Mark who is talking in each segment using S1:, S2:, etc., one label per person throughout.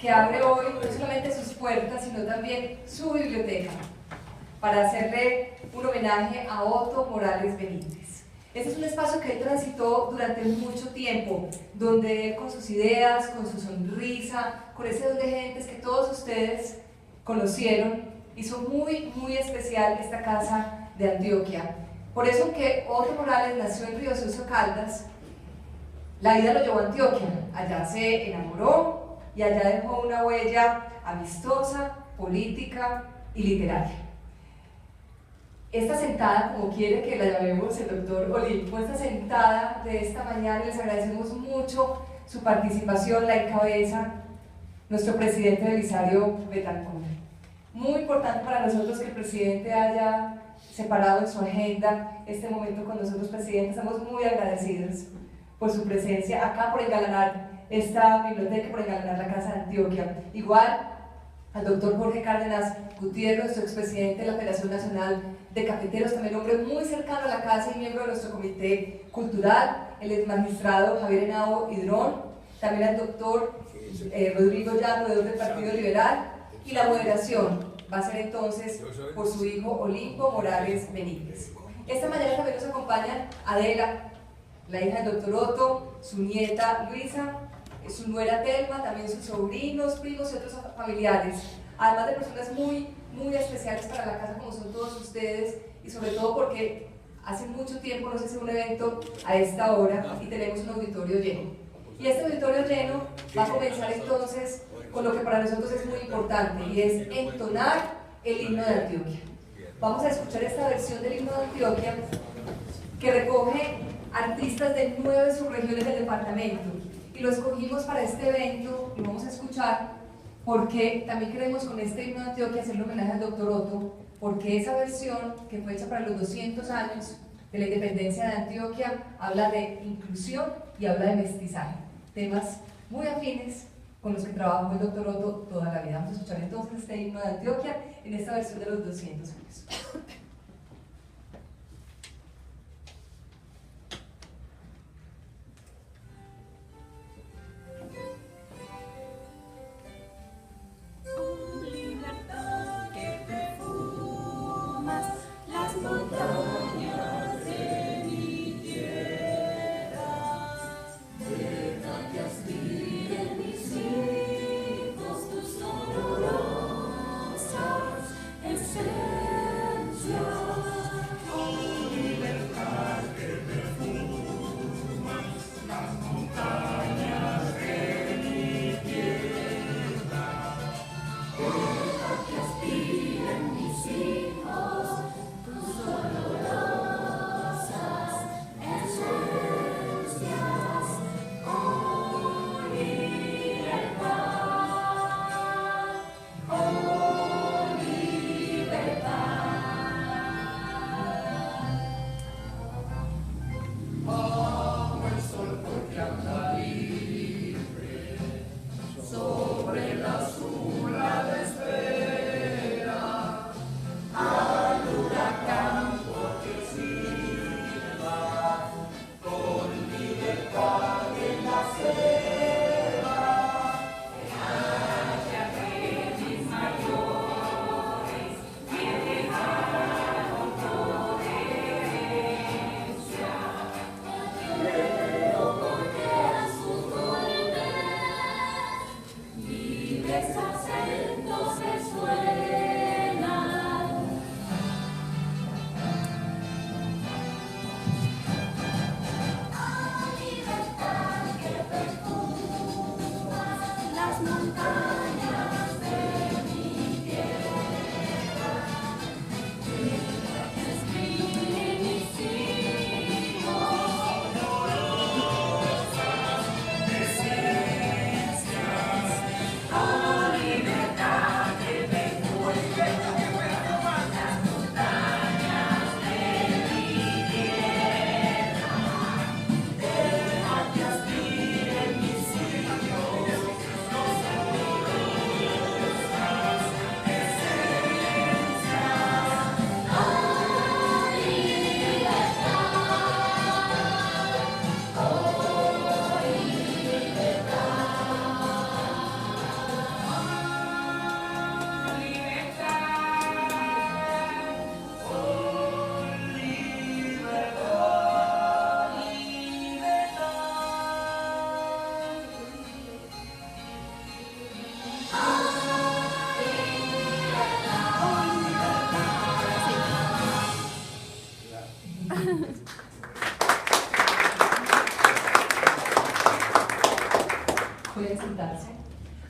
S1: que abre hoy no solamente sus puertas, sino también su biblioteca, para hacerle un homenaje a Otto Morales Benítez. Este es un espacio que él transitó durante mucho tiempo, donde él con sus ideas, con su sonrisa, con ese don de gentes que todos ustedes conocieron, hizo muy especial esta casa de Antioquia. Por eso que Otto Morales nació en Río Sucio, Caldas, la vida lo llevó a Antioquia, allá se enamoró y allá dejó una huella amistosa, política y literaria. Esta sentada, como quiere que la llamemos el doctor Olimpo, esta sentada de esta mañana, les agradecemos mucho su participación, la encabeza nuestro presidente Belisario Betancur. Muy importante para nosotros que el presidente haya separado en su agenda este momento con nosotros, presidente. Estamos muy agradecidos por su presencia acá, por engalanar esta biblioteca, por engalanar la Casa de Antioquia. Igual al doctor Jorge Cárdenas Gutiérrez, nuestro expresidente de la Federación Nacional de Cafeteros, también hombre muy cercano a la casa y miembro de nuestro comité cultural, el exmagistrado Javier Henao Hidrón, también al doctor Rodrigo Llano, del Partido Liberal, y la moderación va a ser entonces por su hijo Olimpo Morales Benítez. Esta mañana también nos acompañan Adela, la hija del doctor Otto, su nieta Luisa, su nuera Telma, también sus sobrinos, primos y otros familiares, además de personas muy especiales para la casa como son todos ustedes, y sobre todo porque hace mucho tiempo no se hace un evento a esta hora y tenemos un auditorio lleno. Y este auditorio lleno va a comenzar entonces con lo que para nosotros es muy importante, y es entonar el himno de Antioquia. Vamos a escuchar esta versión del himno de Antioquia que recoge artistas de 9 subregiones del departamento, y lo escogimos para este evento y vamos a escuchar porque también queremos con este himno de Antioquia hacerle homenaje al doctor Otto, porque esa versión que fue hecha para los 200 años de la independencia de Antioquia habla de inclusión y habla de mestizaje, temas muy afines con los que trabajó el doctor Otto toda la vida. Vamos a escuchar entonces este himno de Antioquia en esta versión de los 200 años.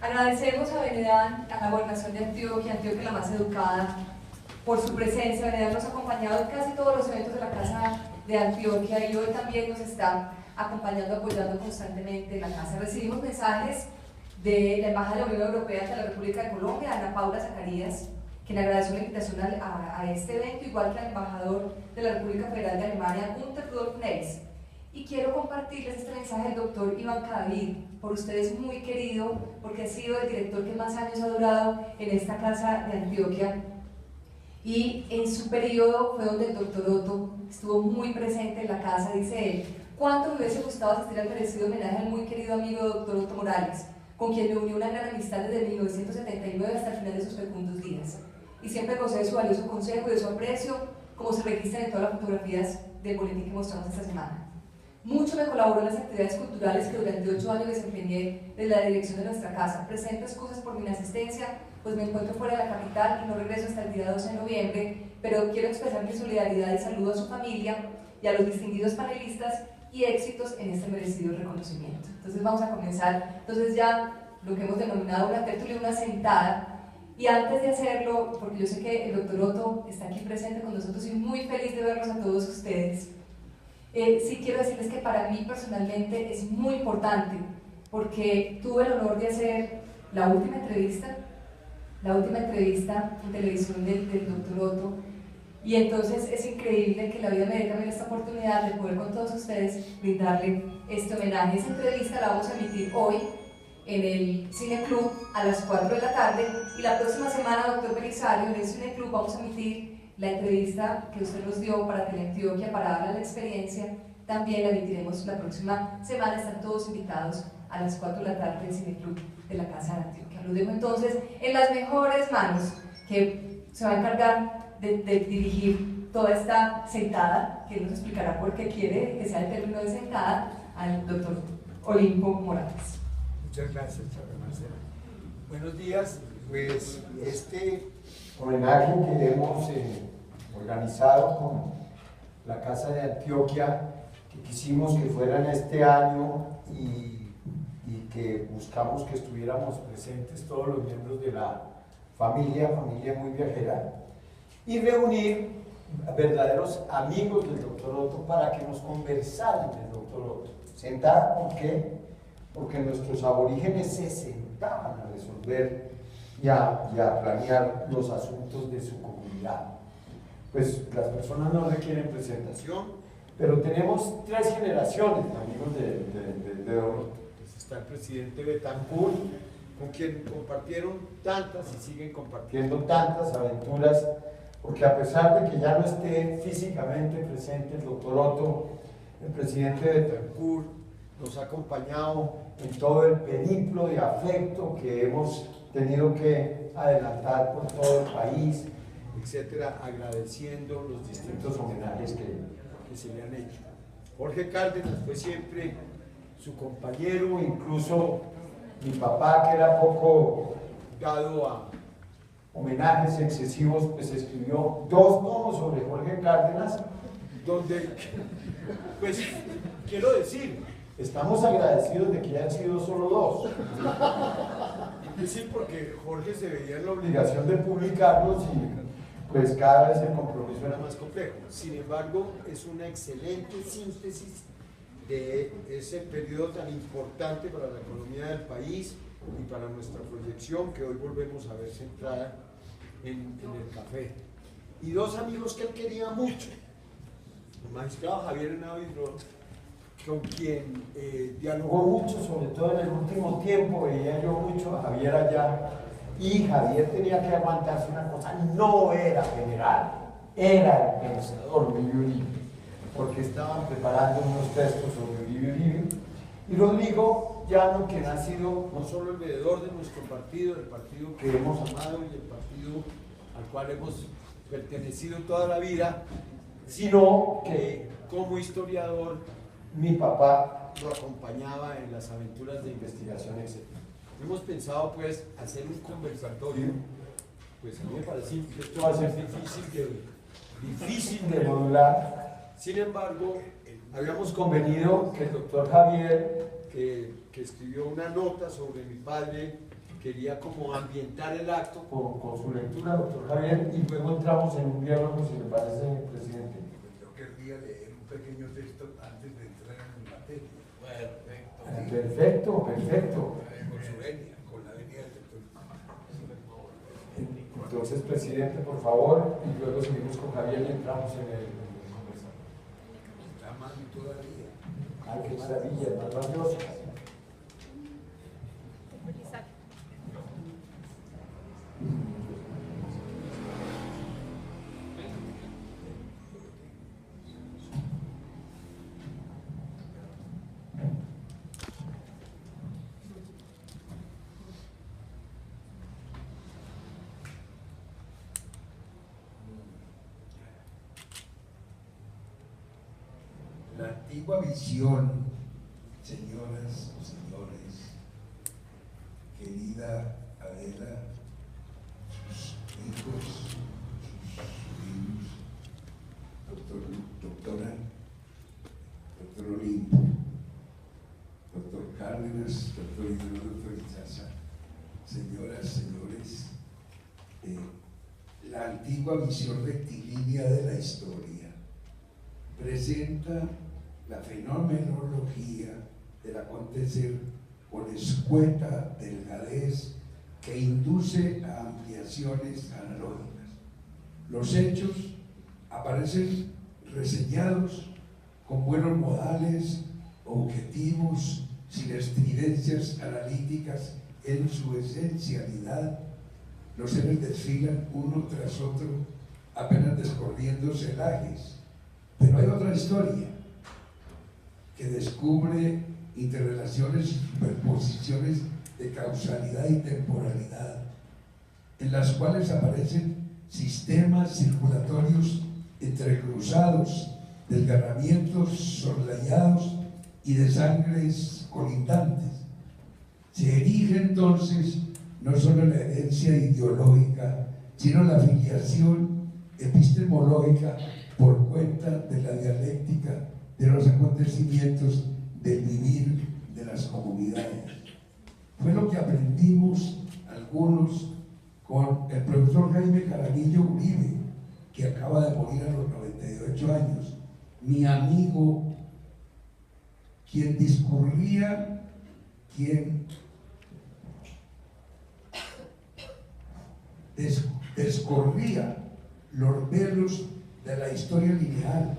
S1: Agradecemos a Benedán, a la Gobernación de Antioquia, Antioquia la más educada, por su presencia. Benedán nos ha acompañado en casi todos los eventos de la Casa de Antioquia y hoy también nos está acompañando, apoyando constantemente en la Casa. Recibimos mensajes de la Embajada de la Unión Europea ante la República de Colombia, Ana Paula Zacarías, quien agradeció la invitación a este evento, igual que al embajador de la República Federal de Alemania, Günther Rudolf Neis. Y quiero compartirles este mensaje del doctor Iván Cadavid, por ustedes muy querido, porque ha sido el director que más años ha durado en esta Casa de Antioquia. Y en su periodo fue donde el doctor Otto estuvo muy presente en la casa, dice él. ¿Cuánto me hubiese gustado asistir al merecido homenaje al muy querido amigo doctor Otto Morales, con quien me unió una gran amistad desde 1979 hasta el final de sus fecundos días? Y siempre gocé de su valioso consejo y de su aprecio, como se registran en todas las fotografías de boletín que mostramos esta semana. Mucho me colaboró en las actividades culturales que durante 8 años desempeñé desde la dirección de nuestra casa. Presento excusas por mi inasistencia, pues me encuentro fuera de la capital y no regreso hasta el día 12 de noviembre, pero quiero expresar mi solidaridad y saludo a su familia y a los distinguidos panelistas y éxitos en este merecido reconocimiento. Entonces vamos a comenzar, ya lo que hemos denominado una tertulia, una sentada. Y antes de hacerlo, porque yo sé que el doctor Otto está aquí presente con nosotros y muy feliz de verlos a todos ustedes, sí quiero decirles que para mí personalmente es muy importante, porque tuve el honor de hacer la última entrevista en televisión del doctor Otto, y entonces es increíble que la vida me dé también esta oportunidad de poder con todos ustedes brindarle este homenaje. Esa entrevista la vamos a emitir hoy en el Cine Club a las 4 de la tarde, y la próxima semana, doctor Belisario, en el Cine Club vamos a emitir la entrevista que usted nos dio para Teleantioquia, para darle la experiencia. También la emitiremos la próxima semana. Están todos invitados a las 4 de la tarde del Cine Club de la Casa de Antioquia. Los dejo entonces en las mejores manos, que se va a encargar de dirigir toda esta sentada, que nos explicará por qué quiere que sea el término de sentada, al doctor Olimpo Morales.
S2: Muchas gracias, Chávez Marcela. Buenos días. Pues este homenaje que hemos organizado con la Casa de Antioquia, que quisimos que fuera en este año y que buscamos que estuviéramos presentes todos los miembros de la familia muy viajera, y reunir verdaderos amigos del doctor Otto para que nos conversaran del doctor Otto. Sentar, ¿por qué? Porque nuestros aborígenes se sentaban a resolver y a planear los asuntos de su comunidad. Pues las personas no requieren presentación, pero tenemos 3 generaciones de amigos de Otto. Pues está el presidente Betancourt, con quien compartieron tantas y siguen compartiendo tantas aventuras, porque a pesar de que ya no esté físicamente presente el doctor Otto, el presidente Betancourt nos ha acompañado en todo el periplo de afecto que hemos tenido que adelantar por todo el país, etcétera, agradeciendo los distintos homenajes que se le han hecho. Jorge Cárdenas fue siempre su compañero, incluso mi papá, que era poco dado a homenajes excesivos, pues escribió 2 tomos sobre Jorge Cárdenas, donde, pues, quiero decir, estamos agradecidos de que hayan sido solo 2. Es decir, porque Jorge se veía en la obligación de publicarlos y pues cada vez el compromiso era más complejo. Sin embargo, es una excelente síntesis de ese periodo tan importante para la economía del país y para nuestra proyección, que hoy volvemos a ver centrada en el café. Y 2 amigos que él quería mucho: el magistrado Javier Henao Hidrón, con quien dialogó mucho, sobre todo en el último tiempo. Veía yo mucho a Javier allá, y Javier tenía que aguantarse una cosa: no era general, era el pensador Uribe Uribe, porque estaban preparando unos textos sobre Uribe Uribe. Y Rodrigo Llano, quien ha sido no solo el veedor de nuestro partido, el partido que hemos amado y el partido al cual hemos pertenecido toda la vida, sino que como historiador mi papá lo acompañaba en las aventuras de investigación, etc. Hemos pensado pues hacer un conversatorio. Pues a mí me parece que esto va a ser difícil de modular. Sin embargo, habíamos convenido que el doctor Javier, que escribió una nota sobre mi padre, quería como ambientar el acto con su lectura, doctor Javier, y luego entramos en un diálogo, si le parece, presidente.
S3: Yo querría leer un pequeño texto antes de entrar en materia.
S2: Perfecto, perfecto.
S3: Con su venia, con la venia del doctor.
S2: Entonces, presidente, por favor, y luego seguimos con Javier y entramos en el conversatorio.
S3: Está mal todavía.
S2: Ay, qué maravilla, más grandiosa.
S3: La antigua visión, señoras y señores, querida Adela, sus hijos, sus sobrinos, doctor Olimpo, doctor Cárdenas, doctor Hidro, doctor Izaza, señoras, señores, la antigua visión rectilínea de la historia presenta la fenomenología del acontecer con escueta delgadez que induce a ampliaciones analógicas. Los hechos aparecen reseñados con buenos modales, objetivos, sin estridencias analíticas en su esencialidad. Los seres desfilan uno tras otro, apenas descorriendo celajes. Pero hay otra historia que descubre interrelaciones y superposiciones de causalidad y temporalidad, en las cuales aparecen sistemas circulatorios entrecruzados, desgarramientos soslayados y de sangres colindantes. Se erige entonces no solo la herencia ideológica, sino la filiación epistemológica por cuenta de la dialéctica de los acontecimientos del vivir de las comunidades. Fue lo que aprendimos algunos con el profesor Jaime Jaramillo Uribe, que acaba de morir a los 98 años, mi amigo, quien discurría, quien descorría los velos de la historia lineal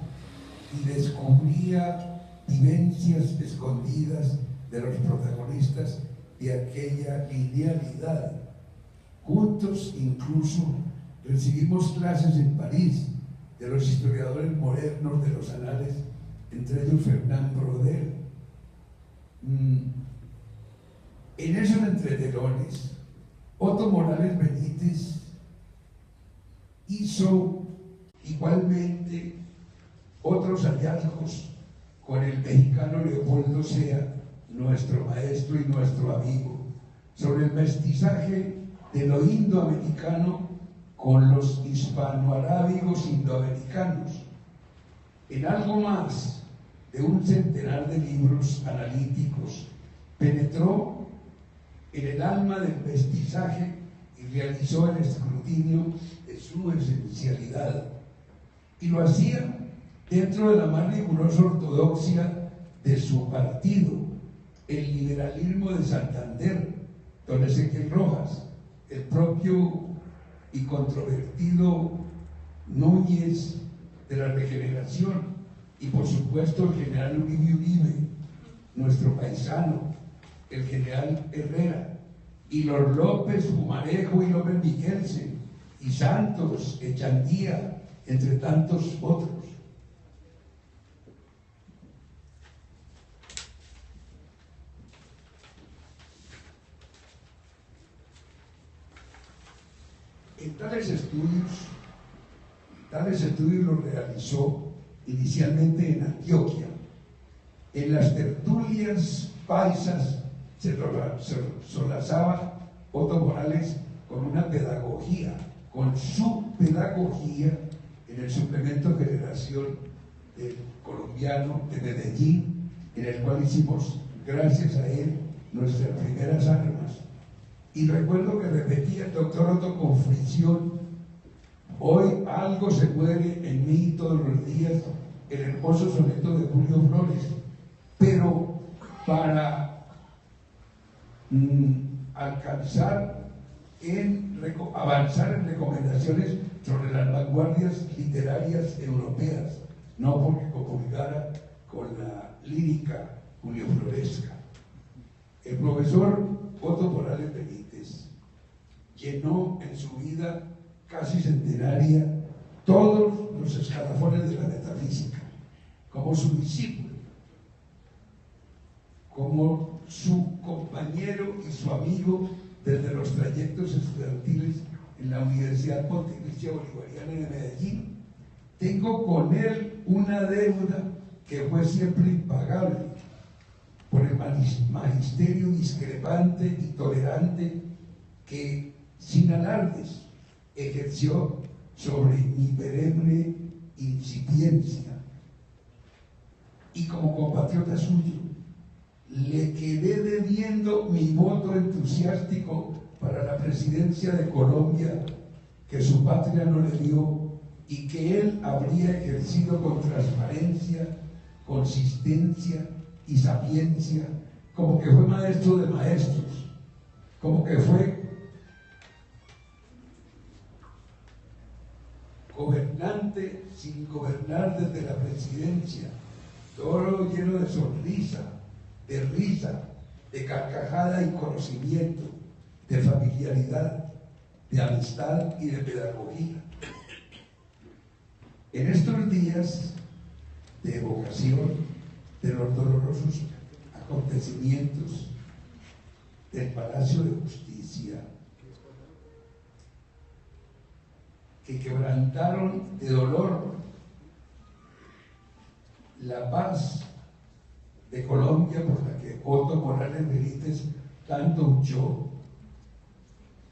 S3: y descubría vivencias escondidas de los protagonistas de aquella linealidad. Juntos incluso recibimos clases en París de los historiadores modernos de los anales, entre ellos Fernand Braudel. En esos entretelones, Otto Morales Benítez hizo igualmente otros hallazgos con el mexicano Leopoldo Sea, nuestro maestro y nuestro amigo, sobre el mestizaje de lo indoamericano con los hispanoarábigos indoamericanos. En algo más de un centenar de libros analíticos, penetró en el alma del mestizaje y realizó el escrutinio de su esencialidad. Y lo hacía dentro de la más rigurosa ortodoxia de su partido, el liberalismo de Santander, don Ezequiel Rojas, el propio y controvertido Núñez de la Regeneración, y por supuesto el general Uribe, nuestro paisano, el general Herrera, y los López, Fumarejo y López Miguelsen, y Santos, Echandía, entre tantos otros. En tales estudios los realizó inicialmente en Antioquia. En las tertulias paisas se solazaba Otto Morales con una pedagogía, con su pedagogía en el suplemento Generación del colombiano de Medellín, en el cual hicimos, gracias a él, nuestras primeras armas. Y recuerdo que repetía el doctor Otto con fricción: hoy algo se muere en mí todos los días, el hermoso soneto de Julio Flores. Pero para avanzar en recomendaciones sobre las vanguardias literarias europeas, no porque comulgara con la lírica juliofloresca. El profesor Otto Morales Benítez llenó en su vida casi centenaria todos los escalafones de la metafísica, como su discípulo, como su compañero y su amigo desde los trayectos estudiantiles en la Universidad Pontificia Bolivariana de Medellín. Tengo con él una deuda que fue siempre impagable por el magisterio discrepante y tolerante que, sin alardes, ejerció sobre mi perenne incipiencia. Y como compatriota suyo, le quedé debiendo mi voto entusiástico para la presidencia de Colombia, que su patria no le dio y que él habría ejercido con transparencia, consistencia y sapiencia, como que fue maestro de maestros, como que fue gobernante sin gobernar desde la presidencia, todo lleno de sonrisa, de risa, de carcajada y conocimiento, de familiaridad, de amistad y de pedagogía. En estos días de evocación de los dolorosos acontecimientos del Palacio de Justicia, que quebrantaron de dolor la paz de Colombia, por la que Otto Morales Benítez tanto luchó,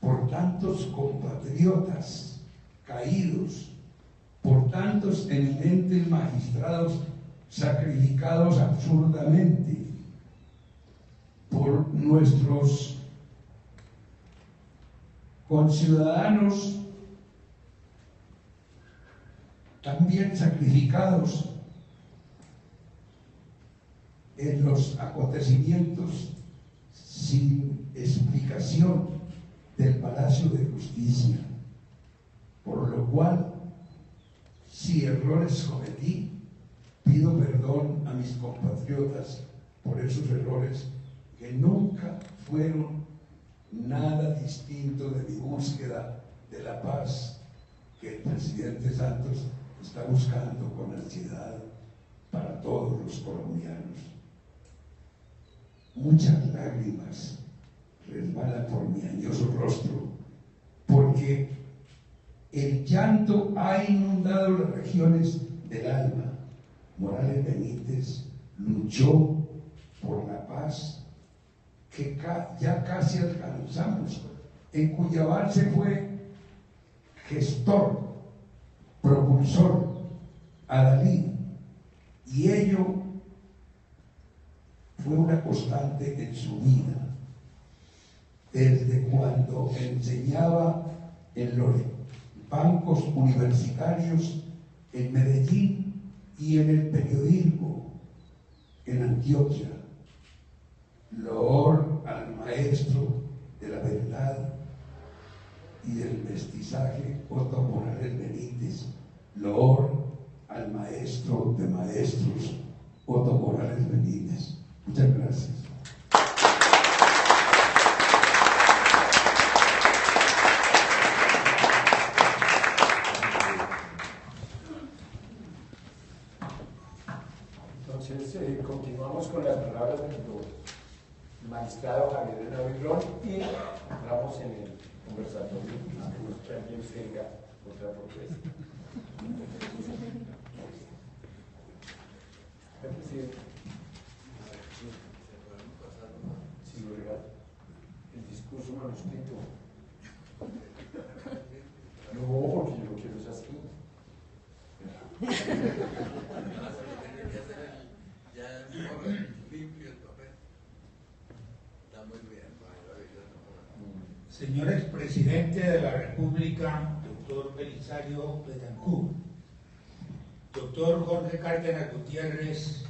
S3: por tantos compatriotas caídos, por tantos eminentes magistrados sacrificados absurdamente, por nuestros conciudadanos también sacrificados en los acontecimientos sin explicación del Palacio de Justicia, por lo cual, si errores cometí, pido perdón a mis compatriotas por esos errores que nunca fueron nada distinto de mi búsqueda de la paz que el presidente Santos está buscando con ansiedad para todos los colombianos. Muchas lágrimas resbalan por mi añoso rostro, porque el llanto ha inundado las regiones del alma. Morales Benítez luchó por la paz que ya casi alcanzamos, en cuya base fue gestor, propulsor, adalid, y ello fue una constante en su vida, desde cuando enseñaba en los bancos universitarios en Medellín y en el periodismo en Antioquia. Loor al maestro de la verdad y del mestizaje, Otto Morales Benítez. Loor al maestro de maestros, Otto Morales Benítez. Muchas gracias.
S2: Entonces, continuamos con las palabras del magistrado Javier Navarro y entramos en el conversatorio. Que alguien tenga otra propuesta. Sí, ¿verdad? El discurso manuscrito. No, porque yo lo quiero es así.
S4: Ya limpio el papel. Está muy bien, maravilloso. Señor expresidente de la República, doctor Belisario Betancourt, doctor Jorge Cárdenas Gutiérrez,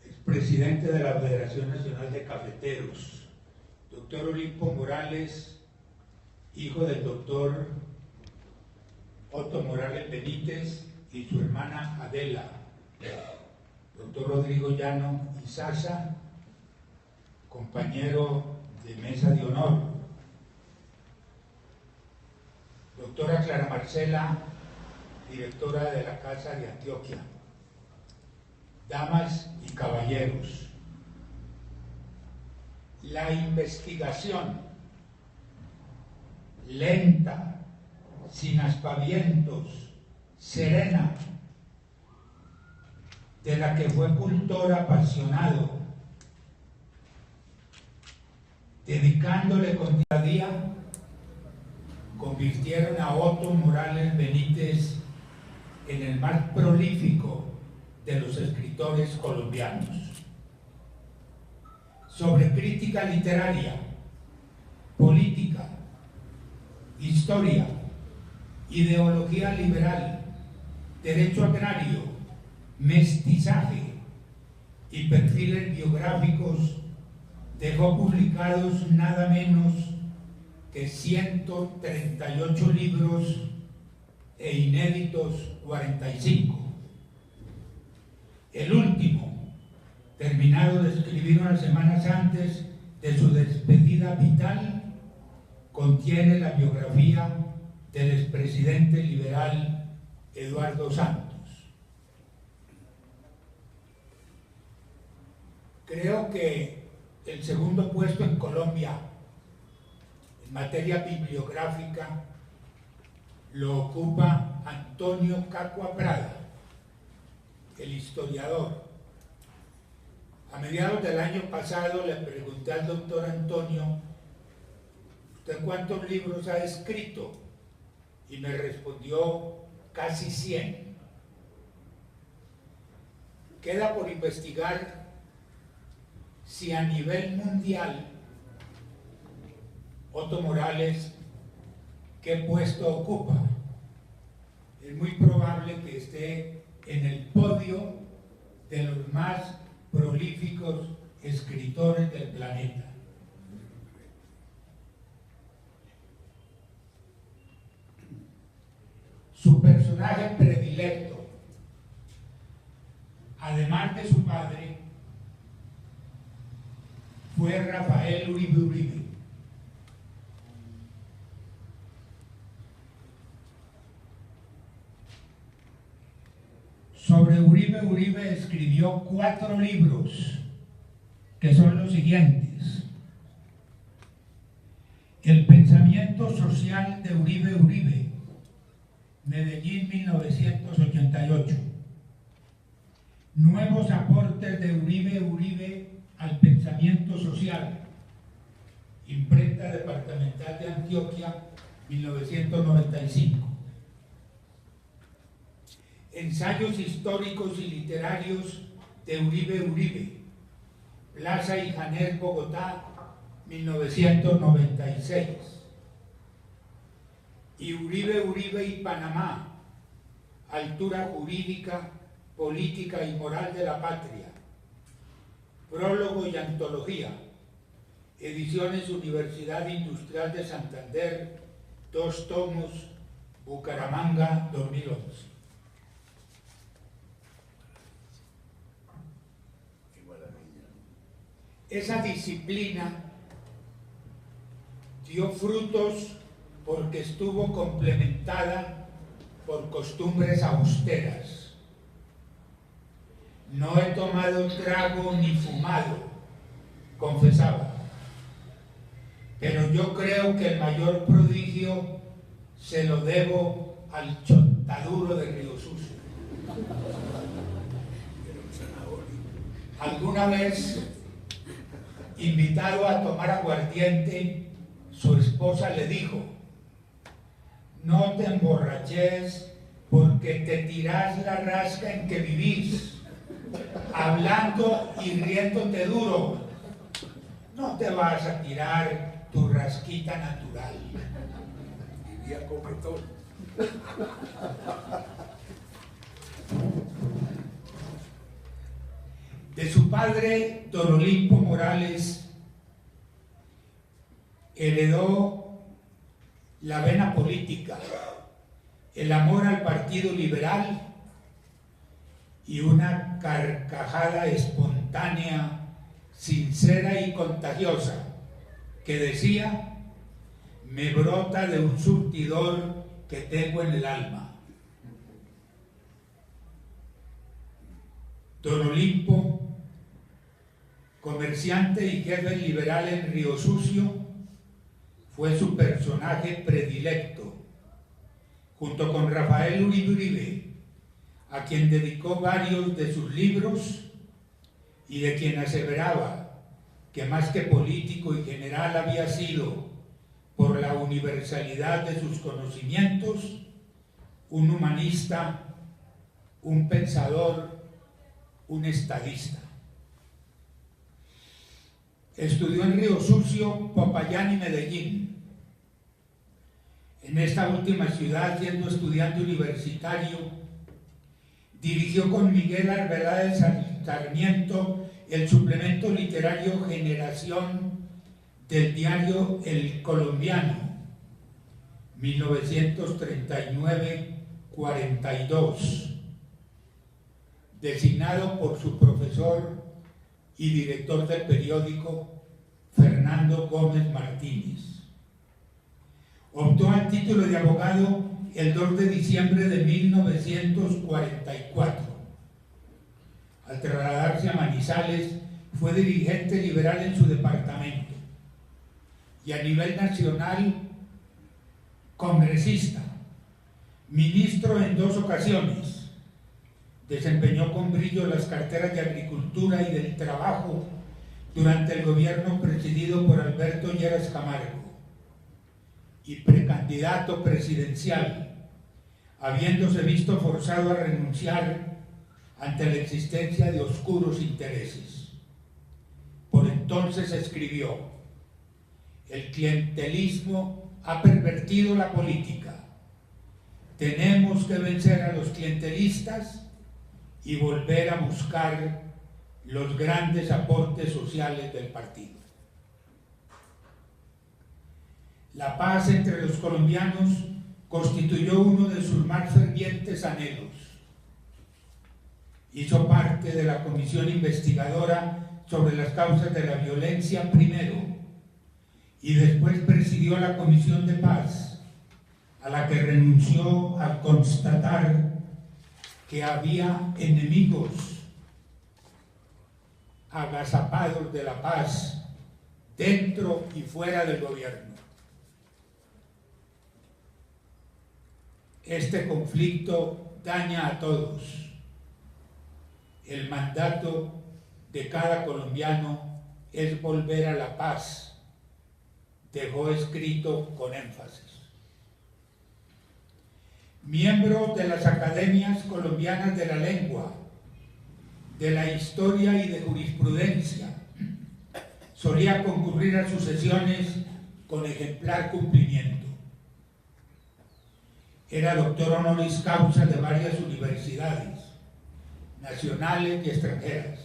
S4: expresidente de la Federación Nacional de Cafeteros, doctor Olimpo Morales, hijo del doctor Otto Morales Benítez y su hermana Adela, doctor Rodrigo Llano Izaza, compañero de mesa de honor, doctora Clara Marcela, directora de la Casa de Antioquia, damas y caballeros, la investigación lenta, sin aspavientos, serena, de la que fue cultor apasionado, dedicándole con día a día, convirtieron a Otto Morales Benítez en el más prolífico de los escritores colombianos. Sobre crítica literaria, política, historia, ideología liberal, derecho agrario, mestizaje y perfiles biográficos, dejó publicados nada menos que 138 libros e inéditos 45. El último, terminado de escribir unas semanas antes de su despedida vital, contiene la biografía del expresidente liberal Eduardo Santos. Creo que el segundo puesto en Colombia en materia bibliográfica lo ocupa Antonio Cacua Prada, el historiador. A mediados del año pasado le pregunté al doctor Antonio, ¿usted cuántos libros ha escrito? Y me respondió casi 100. Queda por investigar si a nivel mundial Otto Morales, ¿qué puesto ocupa? Es muy probable que esté en el podio de los más prolíficos escritores del planeta. Su personaje predilecto, además de su padre, fue Rafael Uribe Uribe. Sobre Uribe Uribe escribió 4 libros, que son los siguientes: El pensamiento social de Uribe Uribe, Medellín 1988. Nuevos aportes de Uribe Uribe al pensamiento social, Imprenta Departamental de Antioquia 1995. Ensayos históricos y literarios de Uribe Uribe, Plaza y Janer, Bogotá 1996. Y Uribe Uribe y Panamá, Altura jurídica, política y moral de la patria, prólogo y antología, Ediciones Universidad Industrial de Santander, 2 tomos, Bucaramanga 2011. Esa disciplina dio frutos porque estuvo complementada por costumbres austeras. No he tomado trago ni fumado, confesaba, pero yo creo que el mayor prodigio se lo debo al chontaduro de Río Sucio. Alguna vez, invitado a tomar aguardiente, su esposa le dijo: no te emborraches porque te tirás la rasca en que vivís, hablando y riéndote duro. No te vas a tirar tu rasquita natural.
S3: Vivía Copetón.
S4: De su padre, don Olimpo Morales, heredó la vena política, el amor al Partido Liberal y una carcajada espontánea, sincera y contagiosa, que decía: me brota de un surtidor que tengo en el alma. Don Olimpo, comerciante y jefe liberal en Río Sucio, fue su personaje predilecto, junto con Rafael Uribe Uribe, a quien dedicó varios de sus libros y de quien aseveraba que más que político y general había sido, por la universalidad de sus conocimientos, un humanista, un pensador, un estadista. Estudió en Río Sucio, Popayán y Medellín. En esta última ciudad, siendo estudiante universitario, dirigió con Miguel Arbeláez Sarmiento el suplemento literario Generación del diario El Colombiano, 1939-42, designado por su profesor y director del periódico, Fernando Gómez Martínez. Optó al título de abogado el 2 de diciembre de 1944. Al trasladarse a Manizales, fue dirigente liberal en su departamento y a nivel nacional, congresista, ministro en 2 ocasiones. Desempeñó con brillo las carteras de Agricultura y del Trabajo durante el gobierno presidido por Alberto Lleras Camargo, y precandidato presidencial, habiéndose visto forzado a renunciar ante la existencia de oscuros intereses. Por entonces escribió: el clientelismo ha pervertido la política. Tenemos que vencer a los clientelistas y volver a buscar los grandes aportes sociales del partido. La paz entre los colombianos constituyó uno de sus más fervientes anhelos. Hizo parte de la comisión investigadora sobre las causas de la violencia primero, y después presidió la comisión de paz, a la que renunció al constatar que había enemigos agazapados de la paz dentro y fuera del gobierno. Este conflicto daña a todos. El mandato de cada colombiano es volver a la paz, dejó escrito con énfasis. Miembro de las Academias Colombianas de la Lengua, de la Historia y de Jurisprudencia, solía concurrir a sus sesiones con ejemplar cumplimiento. Era doctor honoris causa de varias universidades, nacionales y extranjeras.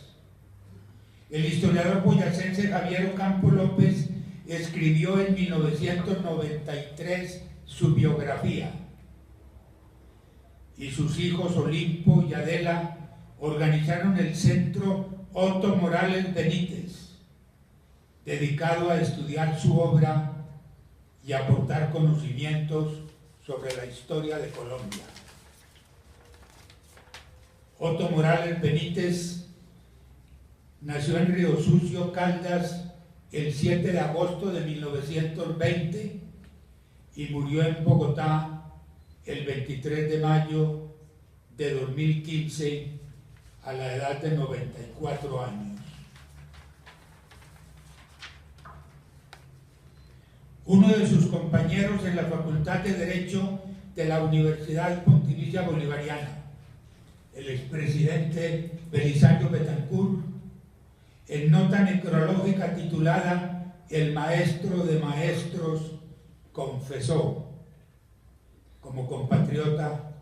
S4: El historiador boyacense Javier Ocampo López escribió en 1993 su biografía, y sus hijos Olimpo y Adela organizaron el Centro Otto Morales Benítez, dedicado a estudiar su obra y aportar conocimientos sobre la historia de Colombia. Otto Morales Benítez nació en Río Sucio, Caldas, el 7 de agosto de 1920 y murió en Bogotá el 23 de mayo de 2015 a la edad de 94 años. Uno de sus compañeros en la Facultad de Derecho de la Universidad Pontificia Bolivariana, el expresidente Belisario Betancur, en nota necrológica titulada el maestro de maestros confesó: como compatriota,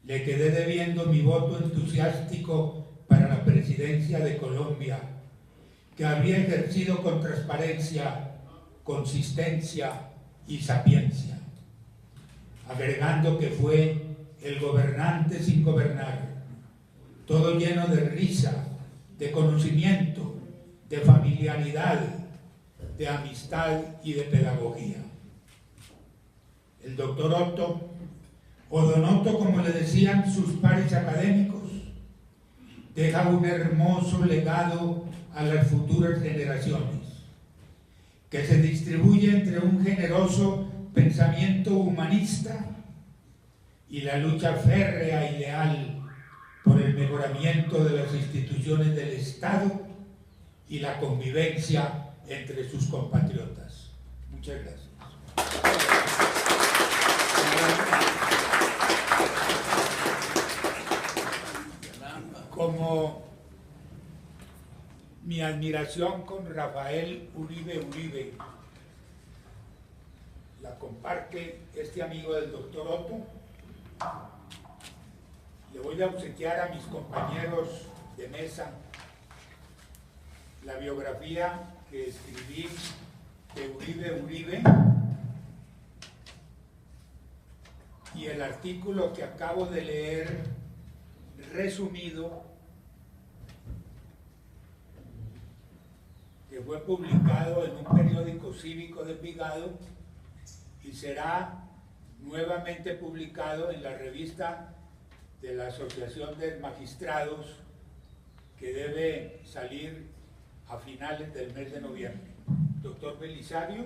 S4: le quedé debiendo mi voto entusiástico para la presidencia de Colombia, que habría ejercido con transparencia, consistencia y sapiencia, agregando que fue el gobernante sin gobernar, todo lleno de risa, de conocimiento, de familiaridad, de amistad y de pedagogía. El doctor Otto, o Don Otto como le decían sus pares académicos, deja un hermoso legado a las futuras generaciones, que se distribuye entre un generoso pensamiento humanista y la lucha férrea y leal por el mejoramiento de las instituciones del Estado y la convivencia entre sus compatriotas. Muchas gracias. Como mi admiración con Rafael Uribe la comparte este amigo del doctor Otto, le voy a obsequiar a mis compañeros de mesa la biografía que escribí de Uribe y el artículo que acabo de leer resumido, que fue publicado en un periódico cívico de Envigado y será nuevamente publicado en la revista de la Asociación de Magistrados, que debe salir a finales del mes de noviembre. Doctor Belisario,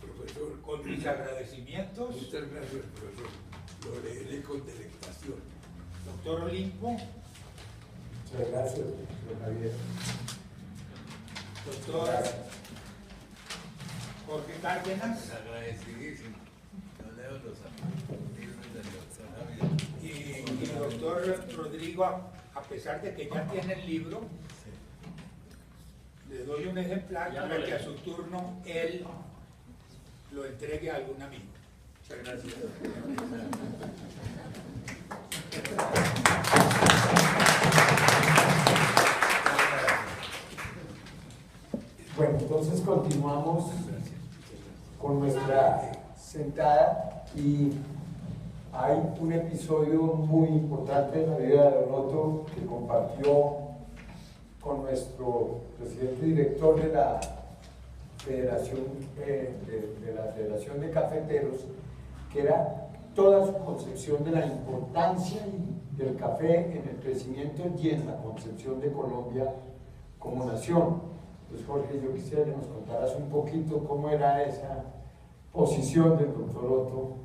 S3: Profesor,
S4: con mis agradecimientos.
S3: muchas gracias, profesor. Lo leeré con delectación.
S4: Doctor Olimpo,
S2: Muchas gracias, don Javier.
S4: doctor Jorge Cárdenas
S5: Agradecidísimo. Yo leo los libros del doctor Javier.
S4: y doctor Rodrigo, a pesar de que ya tiene el libro, le doy un ejemplar para que a su turno él lo entregue a algún amigo.
S5: Muchas gracias.
S2: Bueno, entonces continuamos con nuestra sentada y hay un episodio muy importante en la vida de Don Otto que compartió con nuestro presidente director de la Federación de la Federación de Cafeteros, que era toda su concepción de la importancia del café en el crecimiento y en la concepción de Colombia como nación. Entonces, Jorge, yo quisiera que nos contaras un poquito cómo era esa posición del doctor Otto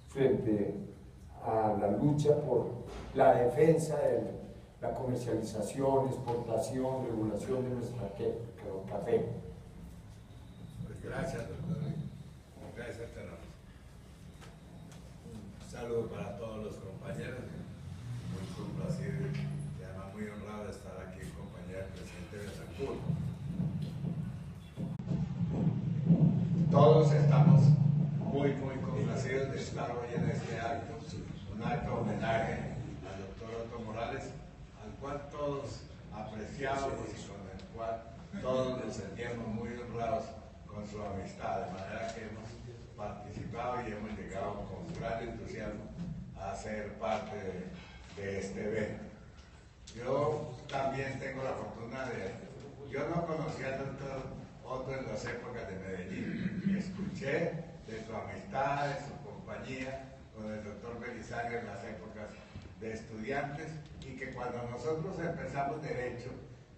S2: frente a la lucha por la defensa de la comercialización, exportación, regulación de nuestro café.
S5: Pues gracias, doctor. Gracias, Terror. Un saludo para todos los compañeros. Muy complacido y además muy honrado de estar aquí en compañía del presidente de Betancourt. Todos estamos muy complacidos de estar hoy en este acto, un acto homenaje al doctor Otto Morales, al cual todos apreciamos y con el cual todos nos sentimos muy honrados con su amistad, de manera que hemos participado y hemos llegado con gran entusiasmo a ser parte de este evento. Yo también tengo la fortuna yo no conocía al doctor Otto en las épocas de Medellín, escuché de su amistad, de su compañía con el doctor Belisario en las épocas de estudiantes, y que cuando nosotros empezamos Derecho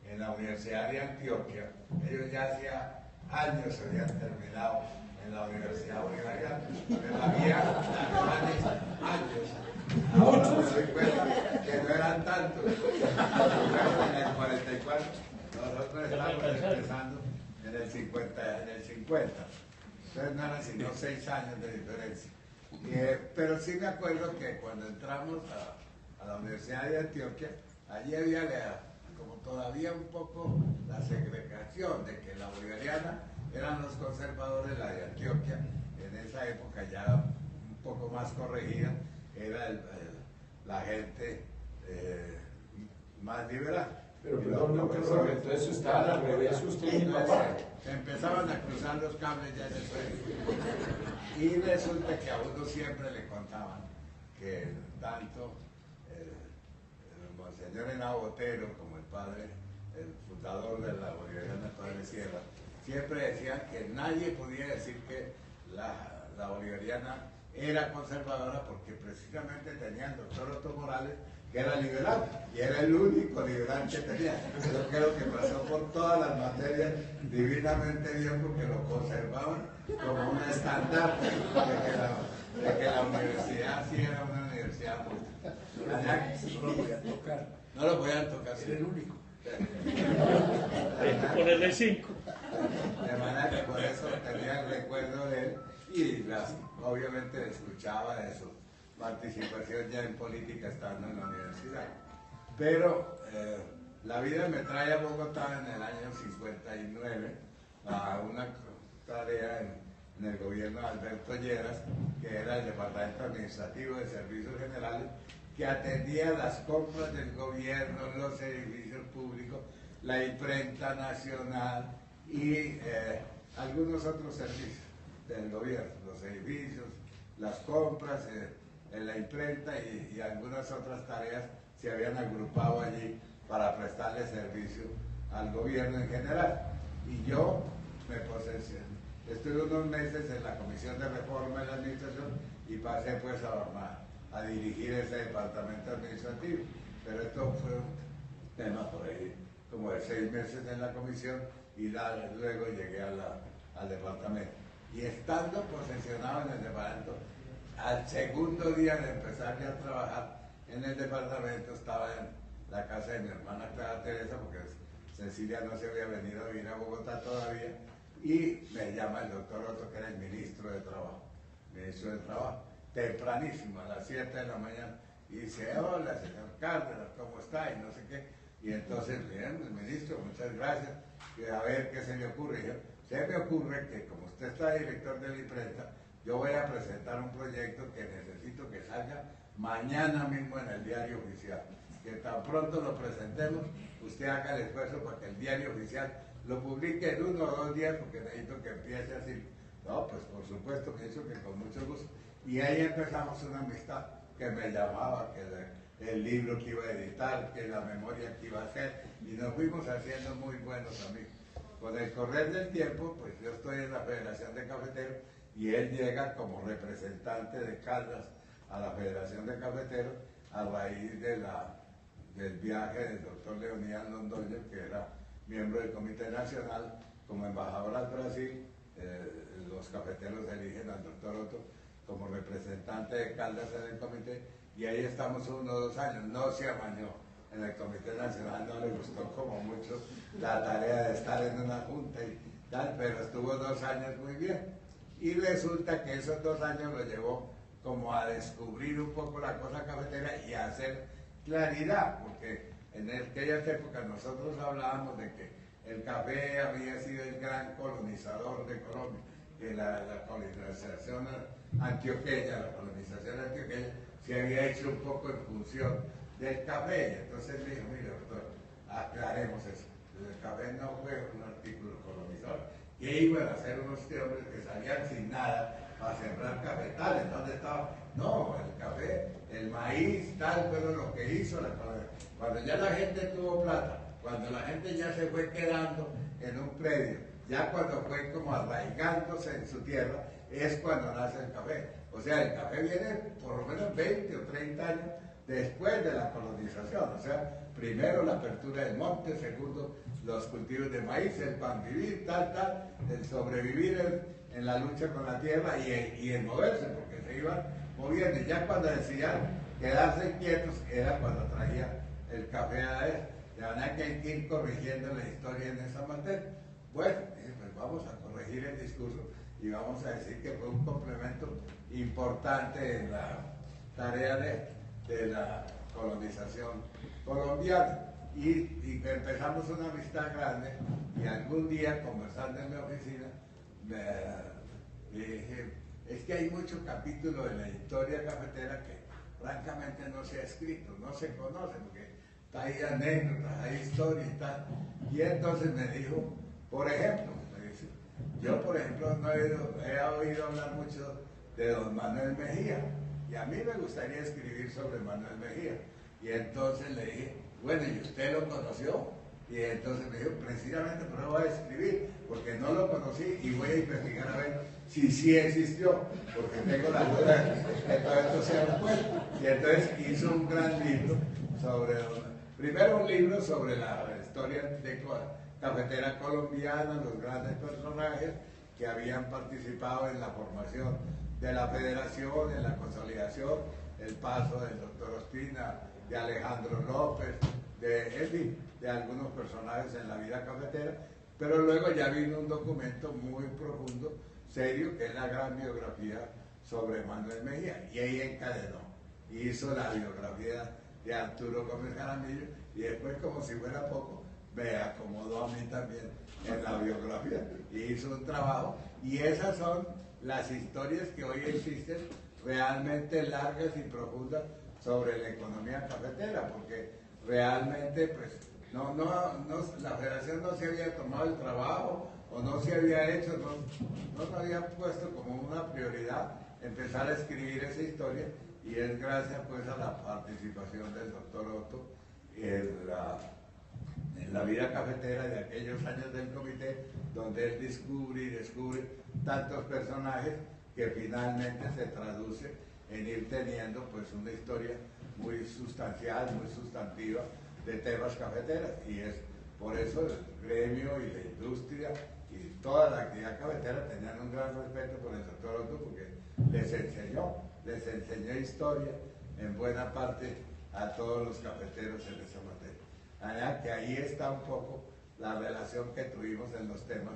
S5: en la Universidad de Antioquia, ellos ya hacía años habían terminado en la Universidad Bolivariana, pero había años. Ahora me doy cuenta que no eran tantos. En el 44, nosotros estábamos empezando en el 50. Entonces no eran sino 6 años de diferencia. Pero sí me acuerdo que cuando entramos a la Universidad de Antioquia, allí había como todavía un poco la segregación de que la bolivariana eran los conservadores, la de Antioquia, en esa época ya un poco más corregida, era la gente más liberal.
S2: Pero perdón, no, profesor, entonces estaban al revés usted y mi papá.
S5: Se empezaban a cruzar los cables ya en el suelo. Y resulta que a uno siempre le contaban que tanto el Monseñor Henao Botero como el padre, el fundador de la Bolivariana, el padre Sierra, siempre decían que nadie podía decir que la Bolivariana era conservadora porque precisamente tenía el doctor Otto Morales, que era liberal, y era el único liberal que tenía. Yo creo que pasó por todas las materias divinamente bien porque lo conservaban como un estandarte de que la universidad sí era una universidad muy...
S2: No lo podían tocar.
S5: No lo podían tocar, sí.
S2: Era el único.
S6: Hay que ponerle 5.
S5: De manera que por eso tenía el recuerdo de él y obviamente escuchaba de su participación ya en política estando en la universidad. Pero la vida me trae a Bogotá en el año 59 a una tarea en el gobierno de Alberto Lleras, que era el Departamento Administrativo de Servicios Generales, que atendía las compras del gobierno, los servicios públicos, la imprenta nacional y algunos otros servicios del gobierno, los edificios, las compras, en la imprenta y algunas otras tareas se habían agrupado allí para prestarle servicio al gobierno en general. Y yo me posesioné. Estuve unos meses en la Comisión de Reforma de la Administración y pasé pues a dirigir ese departamento administrativo. Pero esto fue un tema por ahí como de 6 meses en la comisión y luego llegué al departamento. Y estando posesionado en el departamento, al segundo día de empezar ya a trabajar en el departamento, estaba en la casa de mi hermana Clara Teresa, porque Cecilia no se había venido a vivir a Bogotá todavía, y me llama el doctor Otto, que era el ministro de Trabajo, tempranísimo, a las 7 de la mañana, y dice: hola, señor Cárdenas, ¿cómo está? Y no sé qué. Y entonces, bien, el ministro, muchas gracias, y a ver qué se le ocurre. Y yo, se me ocurre que como usted está director de la imprenta, yo voy a presentar un proyecto que necesito que salga mañana mismo en el diario oficial. Que tan pronto lo presentemos, usted haga el esfuerzo para que el diario oficial lo publique en 1 o 2 días, porque necesito que empiece así. No, pues por supuesto que eso, que con mucho gusto. Y ahí empezamos una amistad, que me llamaba, que el libro que iba a editar, que la memoria que iba a hacer, y nos fuimos haciendo muy buenos amigos. Con el correr del tiempo, pues yo estoy en la Federación de Cafeteros, y él llega como representante de Caldas a la Federación de Cafeteros a raíz del viaje del doctor Leonidas Londoño, que era miembro del Comité Nacional, como embajador al Brasil. Los cafeteros eligen al doctor Otto como representante de Caldas en el comité, y ahí estamos 1 o 2 años. No se amañó en el Comité Nacional, no le gustó como mucho la tarea de estar en una junta y tal, pero estuvo 2 años muy bien. Y resulta que esos 2 años lo llevó como a descubrir un poco la cosa cafetera y a hacer claridad, porque en aquellas épocas nosotros hablábamos de que el café había sido el gran colonizador de Colombia, que la colonización antioqueña se había hecho un poco en función del café. Entonces le dijo: mire, doctor, aclaremos eso. El café no fue un artículo colonizador. ¿Qué iban a hacer unos hombres que salían sin nada para sembrar cafetales? ¿Dónde estaba? No, el café, el maíz, tal, pero lo que hizo la colonia. Cuando ya la gente tuvo plata, cuando la gente ya se fue quedando en un predio, ya cuando fue como arraigándose en su tierra, es cuando nace el café. O sea, el café viene por lo menos 20 o 30 años después de la colonización. O sea, primero la apertura del monte, segundo los cultivos de maíz, el pan vivir, tal, el sobrevivir en la lucha con la tierra y el moverse, porque se iban moviendo. Y ya cuando decían quedarse quietos, era cuando traía el café a él. De manera que hay que ir corrigiendo la historia en esa materia. Bueno, pues vamos a corregir el discurso y vamos a decir que fue un complemento importante en la tarea de la colonización colombiana. Y empezamos una amistad grande, y algún día, conversando en mi oficina, dije, es que hay muchos capítulos de la historia cafetera que francamente no se ha escrito, no se conoce, porque hay anécdotas, hay historias y tal. Y entonces me dijo, por ejemplo, me dice, yo por ejemplo no he oído hablar mucho de don Manuel Mejía, y a mí me gustaría escribir sobre Manuel Mejía. Y entonces le dije, bueno, ¿y usted lo conoció? Y entonces me dijo, precisamente por eso voy a escribir, porque no lo conocí y voy a investigar a ver si sí existió, porque tengo la duda de que todo esto sea un cuento. Y entonces hizo un gran libro sobre, primero un libro sobre la historia de cafetera colombiana, los grandes personajes que habían participado en la formación de la federación, en la consolidación, el paso del doctor Ospina, de Alejandro López, de algunos personajes en la vida cafetera, pero luego ya vino un documento muy profundo, serio, que es la gran biografía sobre Manuel Mejía, y ahí encadenó, hizo la biografía de Arturo Gómez Jaramillo, y después, como si fuera poco, me acomodó a mí también en la biografía, y hizo un trabajo, y esas son las historias que hoy existen, realmente largas y profundas, sobre la economía cafetera, porque realmente pues la federación no se había tomado el trabajo o no se había hecho, no se había puesto como una prioridad empezar a escribir esa historia, y es gracias pues a la participación del doctor Otto en la vida cafetera de aquellos años del comité, donde él descubre tantos personajes que finalmente se traduce en ir teniendo pues una historia muy sustancial, muy sustantiva de temas cafeteras, y es por eso el gremio y la industria y toda la actividad cafetera tenían un gran respeto por el doctor Otto, porque les enseñó historia en buena parte a todos los cafeteros en esa materia. Que ahí está un poco la relación que tuvimos en los temas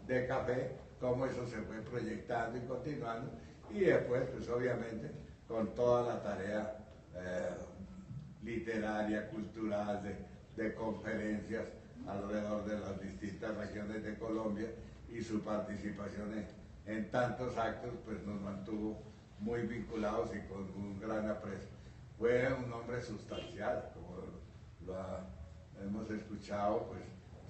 S5: de café, cómo eso se fue proyectando y continuando, y después pues obviamente con toda la tarea literaria, cultural, de conferencias alrededor de las distintas regiones de Colombia, y su participación en tantos actos pues nos mantuvo muy vinculados y con un gran aprecio. Fue un hombre sustancial, como hemos escuchado, pues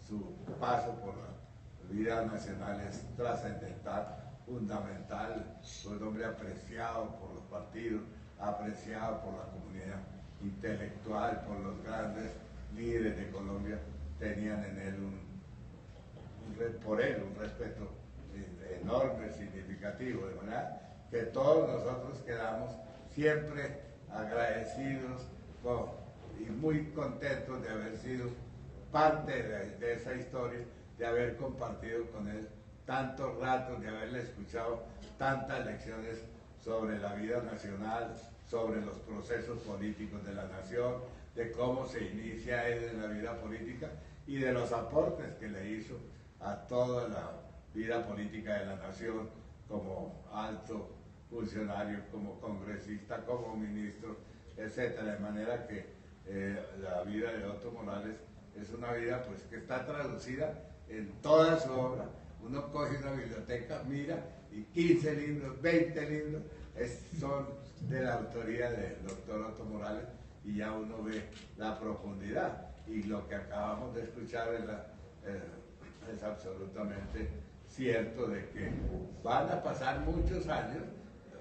S5: su paso por la vida nacional es trascendental, fundamental. Fue un hombre apreciado por los partidos, apreciado por la comunidad intelectual, por los grandes líderes de Colombia. Tenían en él un respeto enorme, significativo, de manera que todos nosotros quedamos siempre agradecidos y muy contentos de haber sido parte de esa historia, de haber compartido con él tantos ratos, de haberle escuchado tantas lecciones sobre la vida nacional, sobre los procesos políticos de la nación, de cómo se inicia él en la vida política y de los aportes que le hizo a toda la vida política de la nación como alto funcionario, como congresista, como ministro, etcétera. De manera que la vida de Otto Morales es una vida pues que está traducida en toda su obra. Uno coge una biblioteca, mira, y 15 libros, 20 libros son de la autoría del doctor Otto Morales, y ya uno ve la profundidad, y lo que acabamos de escuchar es absolutamente cierto, de que van a pasar muchos años,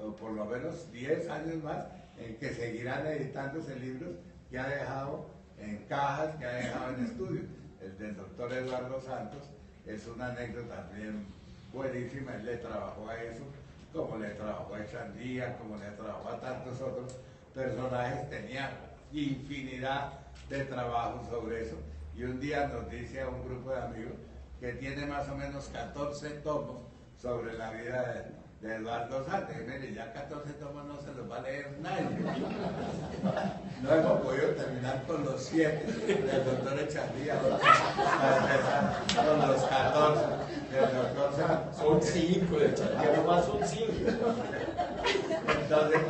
S5: o por lo menos 10 años más, en que seguirán editándose libros que ha dejado en cajas, que ha dejado en estudios. El del doctor Eduardo Santos es una anécdota también buenísima. Él le trabajó a eso, como le trabajó a Echandía, como le trabajó a tantos otros personajes. Tenía infinidad de trabajos sobre eso, y un día nos dice a un grupo de amigos que tiene más o menos 14 tomos sobre la vida de Eduardo Santos. Y mire, ya 14 tomos no se los va a leer nadie. No hemos podido terminar con los 7 del doctor Echandía, para empezar con los 14 del doctor Santos.
S6: Son 5, de Echandía nomás son 5.
S5: Entonces,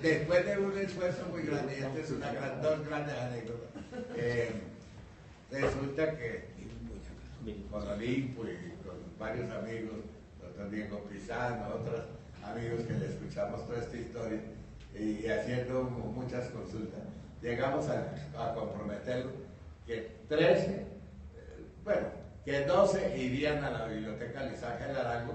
S5: después de un esfuerzo muy grande, y esta es dos grandes anécdotas, resulta que con Olimpo y con varios amigos, doctor Diego Pizano, otros amigos que le escuchamos toda esta historia y haciendo muchas consultas, llegamos a comprometerlo que 13, que 12 irían a la biblioteca Lizaje de Arango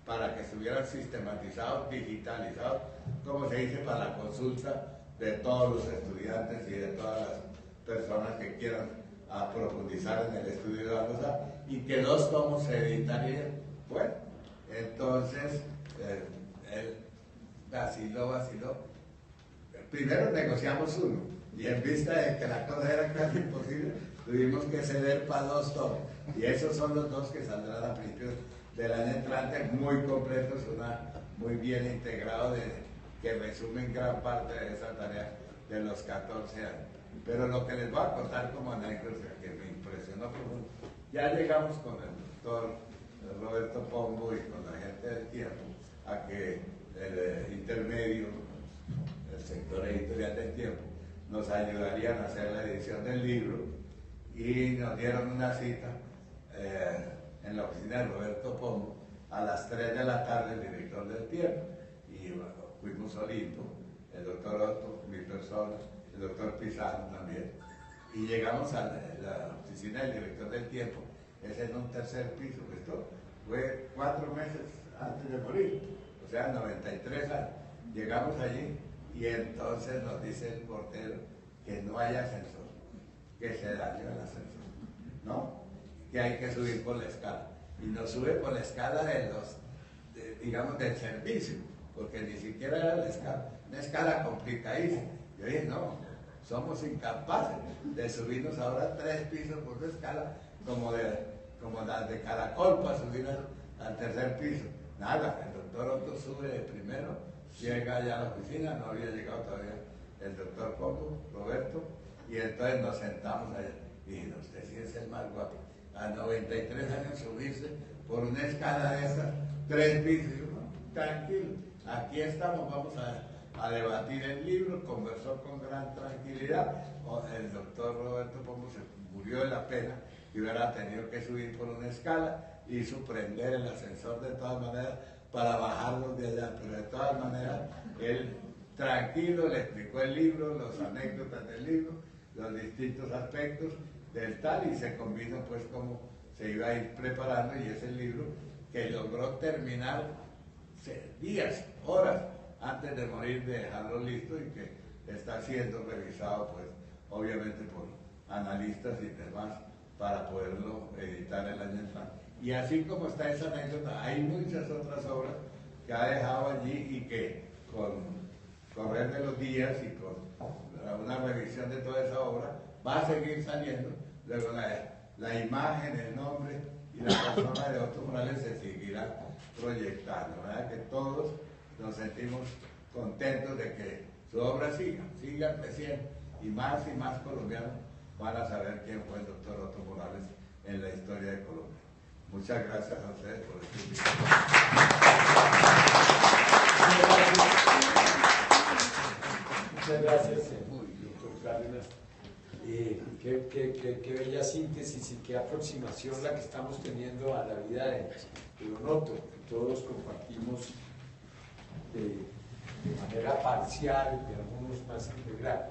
S5: para que estuvieran sistematizados, digitalizados, como se dice, para la consulta de todos los estudiantes y de todas las personas que quieran profundizar en el estudio de la cosa, y que 2 tomos se editarían. Bueno, entonces él vaciló. Primero negociamos uno, y en vista de que la cosa era casi imposible, tuvimos que ceder para 2 tomos, y esos son los 2 que saldrán a principios del año entrante, muy completos, muy bien integrado, que resumen gran parte de esa tarea de los 14 años. Pero lo que les voy a contar como anécdota que me impresionó profundo, ya llegamos con el doctor Roberto Pombo y con la gente del tiempo a que el intermedio, el sector editorial del tiempo, nos ayudarían a hacer la edición del libro, y nos dieron una cita en la oficina de Roberto Pombo a las 3 de la tarde, el director del tiempo, y bueno, fuimos solitos, el doctor Otto, mi persona, el doctor Pizano también, y llegamos a la oficina del director del tiempo, es en un 3er piso. Esto fue 4 meses antes de morir, o sea, 93 años. Llegamos allí y entonces nos dice el portero que no hay ascensor, que se dañó el ascensor, ¿no? Que hay que subir por la escala, y nos sube por la escala digamos, del servicio, porque ni siquiera era la escala, una escala complicadísima. Yo dije, no, somos incapaces de subirnos ahora 3 pisos por la escala, como las de caracol para subir al 3er piso. Nada, el doctor Otto sube de primero, llega allá a la oficina, no había llegado todavía el doctor Pombo, Roberto, y entonces nos sentamos allá. Y dije, usted sí es el más guapo. A 93 años subirse por una escala de esas, 3 pisos. Y yo, no, tranquilo, aquí estamos, vamos a debatir el libro. Conversó con gran tranquilidad. El doctor Roberto Pombo se murió de la pena y hubiera tenido que subir por una escala, hizo prender el ascensor de todas maneras para bajarlos de allá, pero de todas maneras él tranquilo le explicó el libro, las anécdotas del libro, los distintos aspectos del tal, y se combinó pues como se iba a ir preparando, y es el libro que logró terminar días, horas antes de morir, de dejarlo listo, y que está siendo revisado pues obviamente por analistas y demás para poderlo editar el año entrante. Y así como está esa anécdota, hay muchas otras obras que ha dejado allí y que con correr de los días y con una revisión de toda esa obra va a seguir saliendo. Luego la imagen, el nombre y la persona de Otto Morales se seguirá proyectando, ¿verdad? Que todos nos sentimos contentos de que su obra siga creciendo, y más colombianos van a saber quién fue el doctor Otto Morales en la historia de Colombia. Muchas gracias a ustedes por esta invitación.
S2: Muchas gracias, doctor Cárdenas. Qué bella síntesis y qué aproximación la que estamos teniendo a la vida de Don Otto, que todos compartimos de manera parcial y algunos más integral.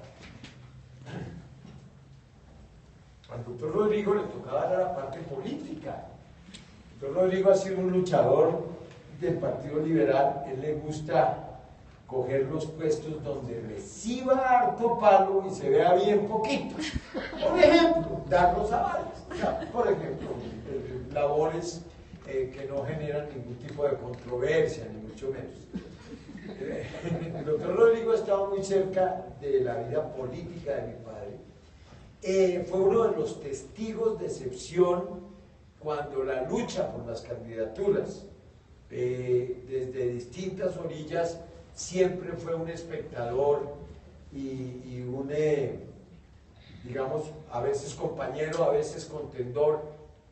S2: Al doctor Rodrigo le tocaba dar la parte política. El doctor Rodrigo ha sido un luchador del Partido Liberal. Él le gusta coger los puestos donde reciba harto palo y se vea bien poquito. Por ejemplo, dar los avales. Por ejemplo, labores que no generan ningún tipo de controversia, ni mucho menos. El doctor Rodrigo ha estado muy cerca de la vida política de mi padre. Fue uno de los testigos de excepción cuando la lucha por las candidaturas, desde distintas orillas, siempre fue un espectador y un, digamos, a veces compañero, a veces contendor,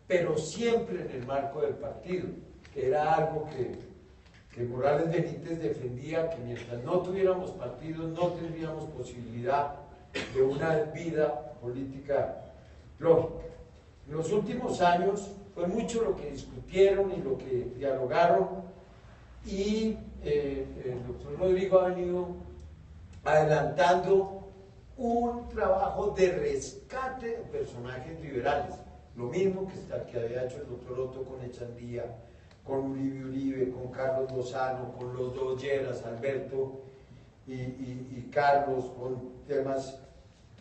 S2: pero siempre en el marco del partido, que era algo que Morales Benítez defendía, que mientras no tuviéramos partidos no tendríamos posibilidad de una vida política lógica. En los últimos años fue mucho lo que discutieron y lo que dialogaron, y el doctor Rodrigo ha venido adelantando un trabajo de rescate de personajes liberales, lo mismo que había hecho el doctor Otto con Echandía, con Uribe, con Carlos Lozano, con los dos Lleras, Alberto y Carlos, con temas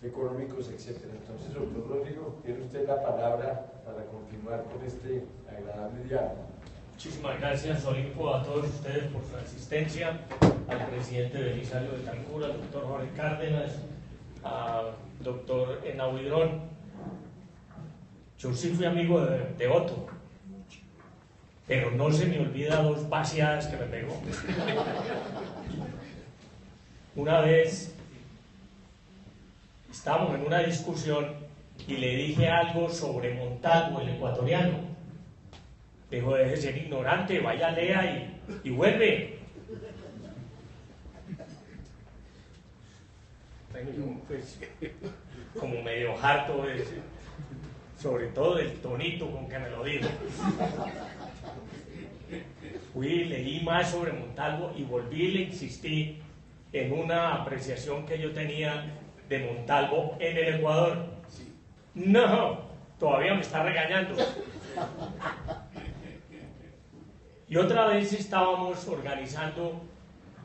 S2: económicos, etc. Entonces, doctor Rodrigo, tiene usted la palabra para continuar con este agradable diálogo.
S7: Muchísimas gracias, Olimpo, a todos ustedes por su asistencia, al presidente Belisario Betancur, al doctor Jorge Cárdenas, al doctor Enahuidrón. Yo sí fui amigo de Otto, pero no se me olvida dos vaciadas que me pegó. Una vez estábamos en una discusión y le dije algo sobre Montalvo, el ecuatoriano. Dijo, deje de ser ignorante, vaya, lea y vuelve. Bueno, yo, pues, como medio harto, sobre todo del tonito con que me lo dijo. Fui, leí más sobre Montalvo y volví y le insistí en una apreciación que yo tenía de Montalvo en el Ecuador. No, todavía me está regañando. Y otra vez estábamos organizando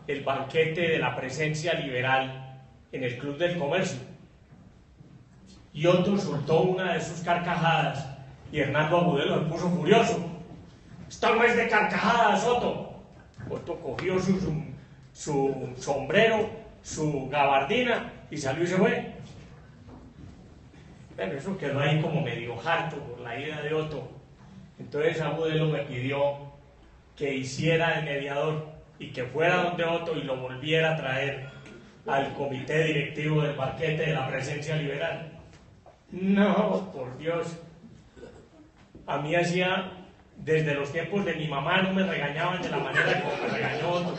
S7: el banquete de la presencia liberal en el Club del Comercio. Y Otto soltó una de sus carcajadas y Hernando Agudelo se puso furioso. ¡Esto no es de carcajadas, Otto! Otto cogió su sombrero, su gabardina y salió y se fue. Bueno, eso quedó ahí como medio harto por la ida de Otto. Entonces Agudelo me pidió que hiciera de mediador y que fuera donde Otto y lo volviera a traer al comité directivo del banquete de la presencia liberal. No, por Dios. A mí hacía, desde los tiempos de mi mamá, no me regañaban de la manera como me regañó Otto.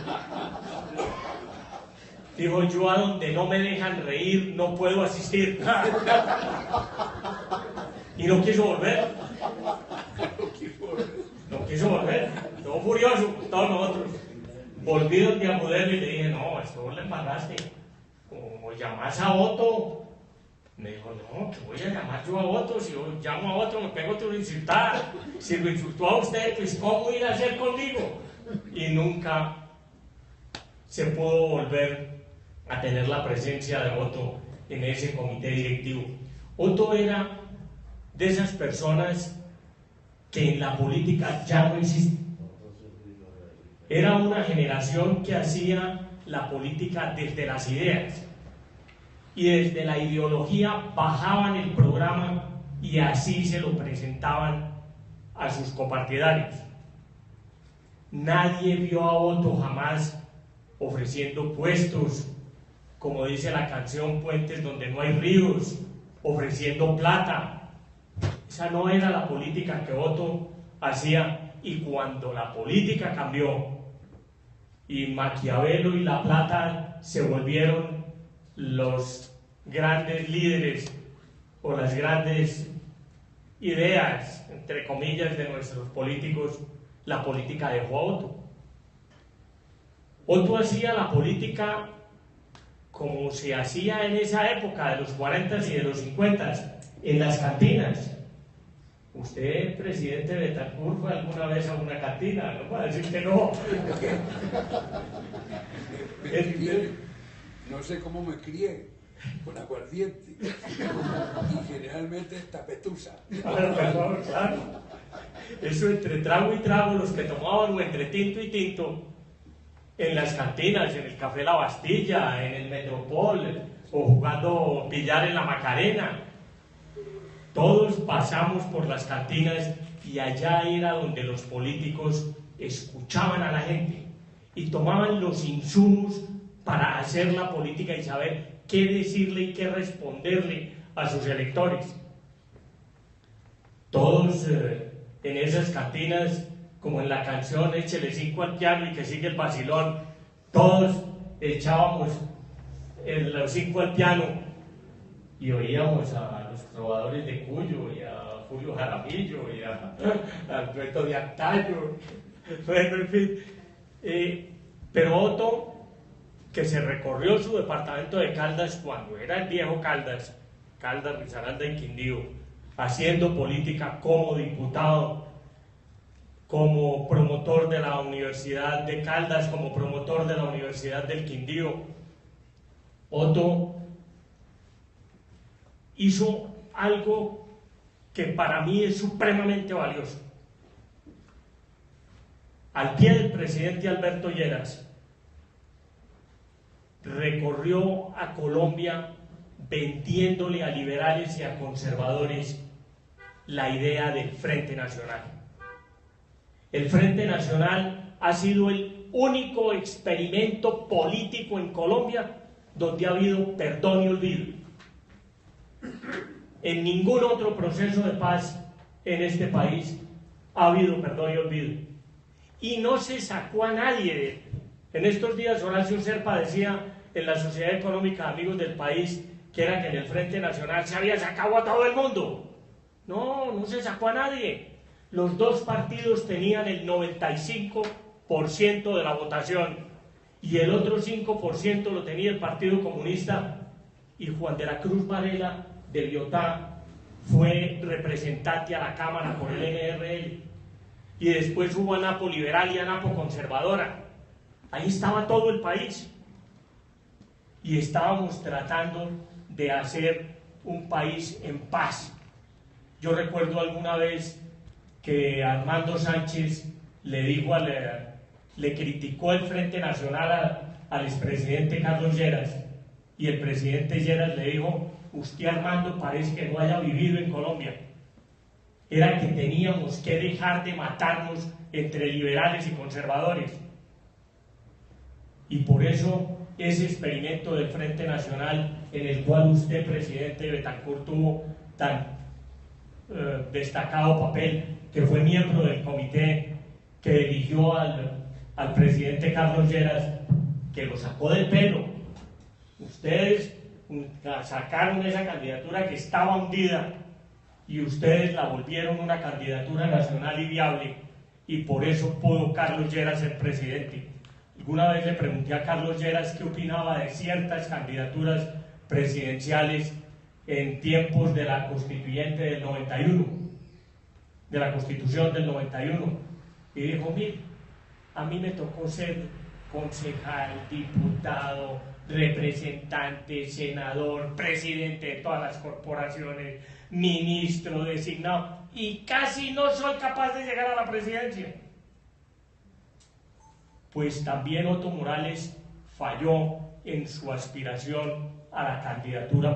S7: Dijo, yo a donde no me dejan reír no puedo asistir. Y no quiso volver. No quiso volver. Todo furioso, todos nosotros. Volví donde Agudelo y le dije, no, esto le embarraste. Como llamás a Otto. Me dijo, no, que voy a llamar yo a Otto. Si yo llamo a Otto, me pego otra insultada. Si lo insultó a usted, pues ¿cómo ir a hacer conmigo? Y nunca se pudo volver a tener la presencia de Otto en ese comité directivo. Otto era de esas personas que en la política ya no existen. Era una generación que hacía la política desde las ideas y desde la ideología bajaban el programa y así se lo presentaban a sus copartidarios. Nadie vio a Otto jamás ofreciendo puestos, como dice la canción Puentes donde no hay ríos, ofreciendo plata. Esa no era la política que Otto hacía, y cuando la política cambió y Maquiavelo y La Plata se volvieron los grandes líderes o las grandes ideas, entre comillas, de nuestros políticos, la política dejó a Otto. Otto hacía la política como se hacía en esa época de los 40s y de los 50s, en las cantinas. Usted, presidente Betancur, fue alguna vez a una cantina, no va a decir que no.
S3: No sé cómo me crié, con aguardiente, y generalmente tapetusa.
S7: Claro. Eso entre trago y trago, los que tomaban, o entre tinto y tinto, en las cantinas, en el Café La Bastilla, en el Metropol, o jugando billar en la Macarena. Todos pasamos por las cantinas y allá era donde los políticos escuchaban a la gente y tomaban los insumos para hacer la política y saber qué decirle y qué responderle a sus electores. Todos en esas cantinas, como en la canción Échele 5 al piano y que sigue el vacilón, todos echábamos los 5 al piano y oíamos a los trovadores de Cuyo y a Julio Jaramillo y a Alberto de Antaño, bueno, en fin. Pero Otto, que se recorrió su departamento de Caldas cuando era el viejo Caldas, Risaralda y Quindío, haciendo política como diputado, como promotor de la Universidad de Caldas, como promotor de la Universidad del Quindío. Otto hizo algo que para mí es supremamente valioso. Al pie del presidente Alberto Lleras, recorrió a Colombia vendiéndole a liberales y a conservadores la idea del Frente Nacional. El Frente Nacional ha sido el único experimento político en Colombia donde ha habido perdón y olvido. En ningún otro proceso de paz en este país ha habido perdón y olvido. Y no se sacó a nadie. En estos días Horacio Serpa decía en la Sociedad Económica de Amigos del País que era que en el Frente Nacional se había sacado a todo el mundo. No, no se sacó a nadie. Los dos partidos tenían el 95% de la votación y el otro 5% lo tenía el Partido Comunista, y Juan de la Cruz Varela de Biotá fue representante a la Cámara por el NRL, y después hubo ANAPO liberal y ANAPO conservadora. Ahí estaba todo el país y estábamos tratando de hacer un país en paz. Yo recuerdo alguna vez que Armando Sánchez le dijo le criticó el Frente Nacional al expresidente Carlos Lleras, y el presidente Lleras le dijo: usted, Armando, parece que no haya vivido en Colombia. Era que teníamos que dejar de matarnos entre liberales y conservadores. Y por eso ese experimento del Frente Nacional, en el cual usted, presidente Betancourt, tuvo tan destacado papel, que fue miembro del comité que eligió al presidente Carlos Lleras, que lo sacó del pelo. Ustedes sacaron esa candidatura que estaba hundida y ustedes la volvieron una candidatura nacional y viable, y por eso pudo Carlos Lleras ser presidente. Alguna vez le pregunté a Carlos Lleras qué opinaba de ciertas candidaturas presidenciales en tiempos de la constituyente del 91, de la constitución del 91, y dijo: mire, a mí me tocó ser concejal, diputado, representante, senador, presidente de todas las corporaciones, ministro designado, y casi no soy capaz de llegar a la presidencia. Pues también Otto Morales falló en su aspiración a la candidatura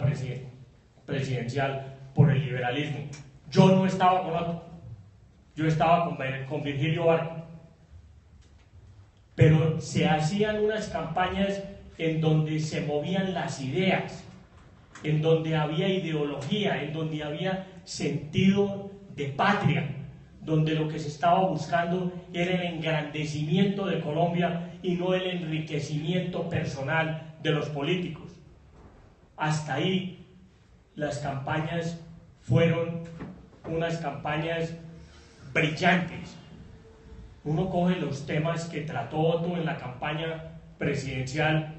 S7: presidencial por el liberalismo. Yo no estaba con Otto, yo estaba con Virgilio Barco, pero se hacían unas campañas en donde se movían las ideas, en donde había ideología, en donde había sentido de patria, donde lo que se estaba buscando era el engrandecimiento de Colombia y no el enriquecimiento personal de los políticos. Hasta ahí las campañas fueron unas campañas brillantes. Uno coge los temas que trató Otto en la campaña presidencial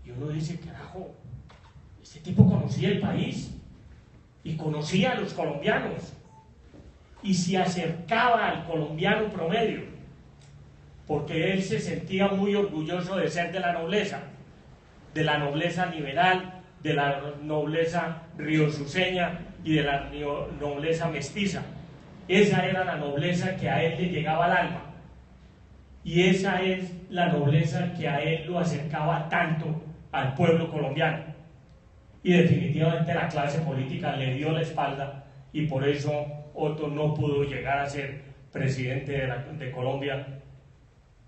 S7: y uno dice: carajo, este tipo conocía el país y conocía a los colombianos y se acercaba al colombiano promedio, porque él se sentía muy orgulloso de ser de la nobleza liberal, de la nobleza riosuceña y de la nobleza mestiza. Esa era la nobleza que a él le llegaba al alma, y esa es la nobleza que a él lo acercaba tanto al pueblo colombiano. Y definitivamente la clase política le dio la espalda, y por eso Otto no pudo llegar a ser presidente de Colombia,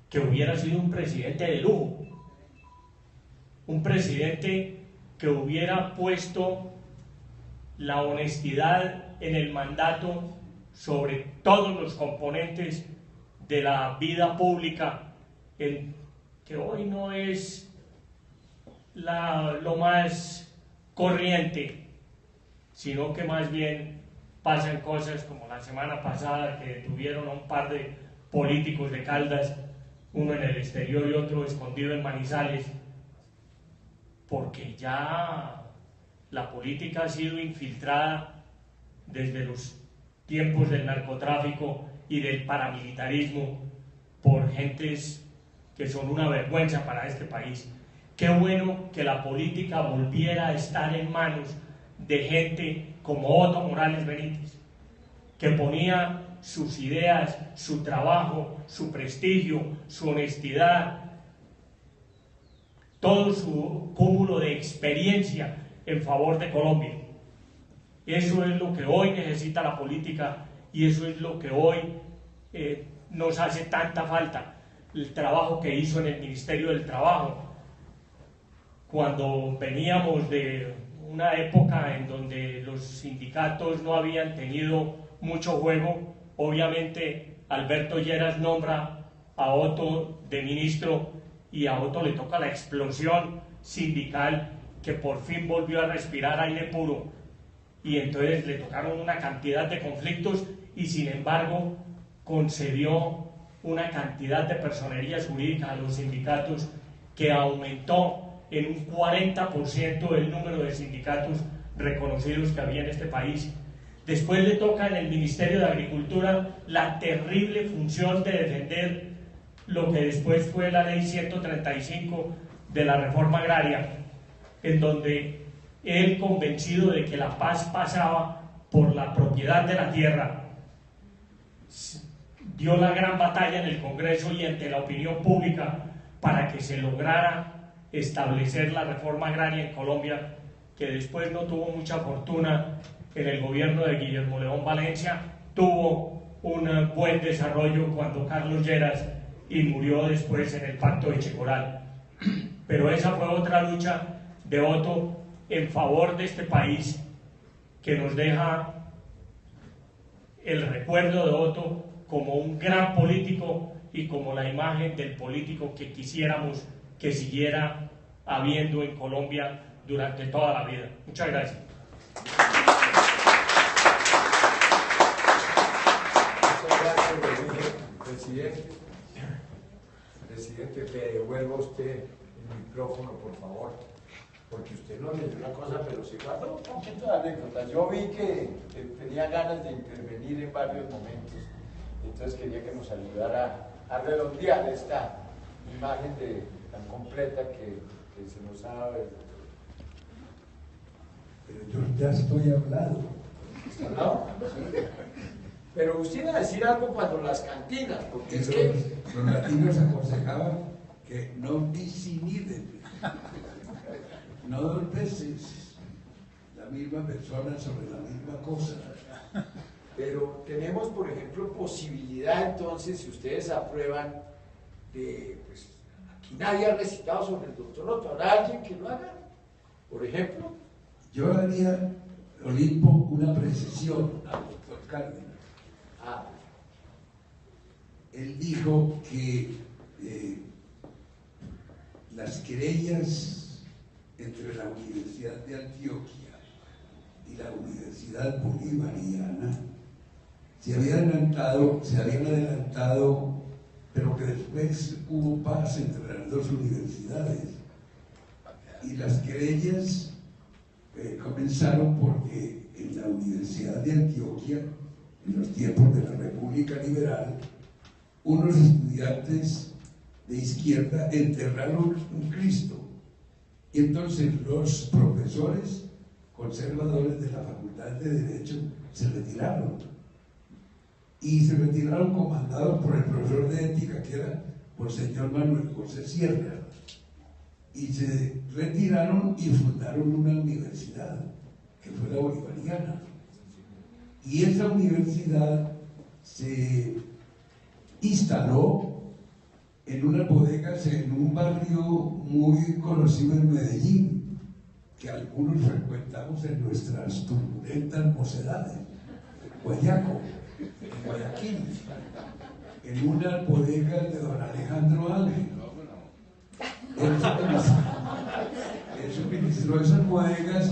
S7: que hubiera sido un presidente de lujo, un presidente que hubiera puesto la honestidad en el mandato sobre todos los componentes de la vida pública, que hoy no es lo más corriente, sino que más bien pasan cosas como la semana pasada que detuvieron a un par de políticos de Caldas, uno en el exterior y otro escondido en Manizales, porque ya la política ha sido infiltrada desde los tiempos del narcotráfico y del paramilitarismo por gentes que son una vergüenza para este país. Qué bueno que la política volviera a estar en manos de gente como Otto Morales Benítez, que ponía sus ideas, su trabajo, su prestigio, su honestidad, todo su cúmulo de experiencia en favor de Colombia. Eso es lo que hoy necesita la política y eso es lo que hoy nos hace tanta falta. El trabajo que hizo en el Ministerio del Trabajo, cuando veníamos de una época en donde los sindicatos no habían tenido mucho juego, obviamente Alberto Lleras nombra a Otto de ministro y a Otto le toca la explosión sindical, que por fin volvió a respirar aire puro, y entonces le tocaron una cantidad de conflictos y sin embargo concedió una cantidad de personerías jurídicas a los sindicatos que aumentó en un 40% el número de sindicatos reconocidos que había en este país. Después le toca en el Ministerio de Agricultura la terrible función de defender lo que después fue la Ley 135 de la reforma agraria, en donde él, convencido de que la paz pasaba por la propiedad de la tierra, dio la gran batalla en el Congreso y ante la opinión pública para que se lograra establecer la reforma agraria en Colombia, que después no tuvo mucha fortuna en el gobierno de Guillermo León Valencia, tuvo un buen desarrollo cuando Carlos Lleras y murió después en el Pacto de Checoral. Pero esa fue otra lucha de Otto en favor de este país, que nos deja el recuerdo de Otto como un gran político y como la imagen del político que quisiéramos que siguiera habiendo en Colombia durante toda la vida. Muchas gracias.
S2: Muchas gracias, presidente. Presidente, le devuelvo a usted el micrófono, por favor, porque usted no leyó una cosa, pero se guardó un poquito de anécdotas. Yo vi que tenía ganas de intervenir en varios momentos, entonces quería que nos ayudara a redondear esta imagen tan completa que se nos ha dado.
S3: Pero yo ya estoy hablado.
S2: ¿No? Pero usted iba a decir algo cuando las cantinas, porque es que
S3: los latinos aconsejaban que no disiniden, no dos veces la misma persona sobre la misma cosa.
S2: Pero tenemos, por ejemplo, posibilidad entonces, si ustedes aprueban, de, pues, aquí nadie ha recitado sobre el doctor Otto, ¿habrá alguien que lo haga? Por ejemplo.
S3: Yo haría, Olimpo, una precisión al doctor Cárdenas. Él dijo que las querellas entre la Universidad de Antioquia y la Universidad Bolivariana se habían adelantado, pero que después hubo paz entre las dos universidades. Y las querellas comenzaron porque en la Universidad de Antioquia, en los tiempos de la República Liberal, unos estudiantes de izquierda enterraron un Cristo. Y entonces los profesores conservadores de la Facultad de Derecho se retiraron. Y se retiraron comandados por el profesor de ética, que era Monseñor Manuel José Sierra. Y se retiraron y fundaron una universidad, que fue la Bolivariana. Y esa universidad se instaló en unas bodegas en un barrio muy conocido en Medellín, que algunos frecuentamos en nuestras turbulentas mocedades, Guayaco, en Guayaquil, en unas bodegas de don Alejandro Ángel. Él suministró esas bodegas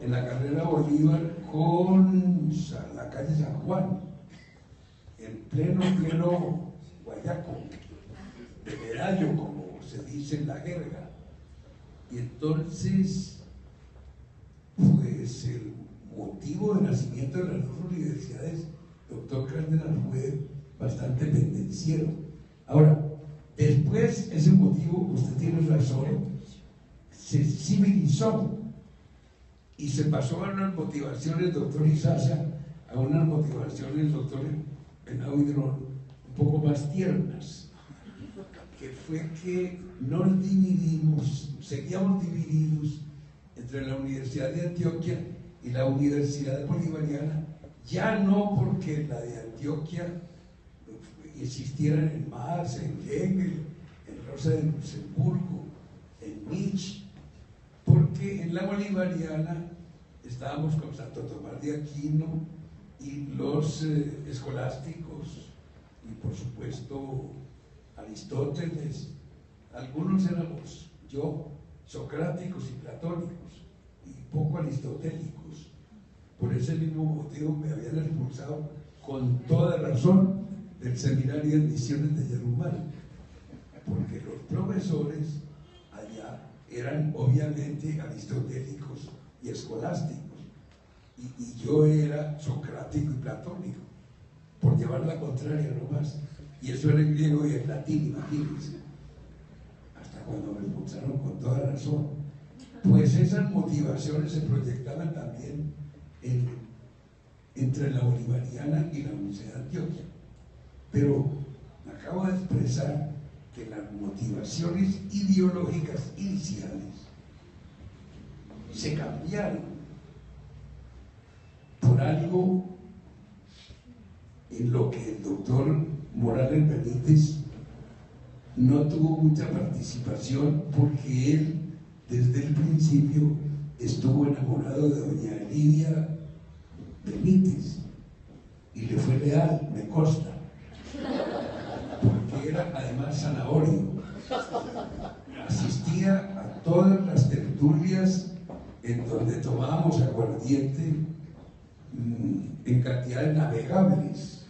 S3: en la carrera Bolívar con la calle San Juan, en pleno Guayaco, de Medallo, como se dice en la jerga. Y entonces, pues el motivo de nacimiento de las dos universidades, doctor Cárdenas, fue bastante pendenciero. Ahora, después ese motivo, usted tiene razón, se civilizó y se pasó a unas motivaciones, doctor Izaza, a unas motivaciones, doctor Benavidrón, un poco más tiernas, que fue que nos dividimos, seguíamos divididos entre la Universidad de Antioquia y la Universidad Bolivariana, ya no porque la de Antioquia existieran en Marx, en Hegel, en Rosa de Luxemburgo, en Nietzsche, porque en la Bolivariana estábamos con Santo Tomás de Aquino y los escolásticos, y por supuesto Aristóteles. Algunos éramos yo, socráticos y platónicos, y poco aristotélicos. Por ese mismo motivo me habían expulsado con toda razón del seminario de misiones de Yarumal, porque los profesores allá eran obviamente aristotélicos y escolásticos, y yo era socrático y platónico, por llevar la contraria nomás, y eso era en griego y en latín, imagínense, hasta cuando me expulsaron con toda razón. Pues esas motivaciones se proyectaban también entre la Bolivariana y la Universidad de Antioquia, pero acabo de expresar que las motivaciones ideológicas iniciales se cambiaron por algo en lo que el doctor Morales Benítez no tuvo mucha participación, porque él desde el principio estuvo enamorado de doña Lidia Benítez y le fue leal, me consta, porque era además zanahorio. Asistía a todas las tertulias en donde tomábamos aguardiente en cantidades navegables,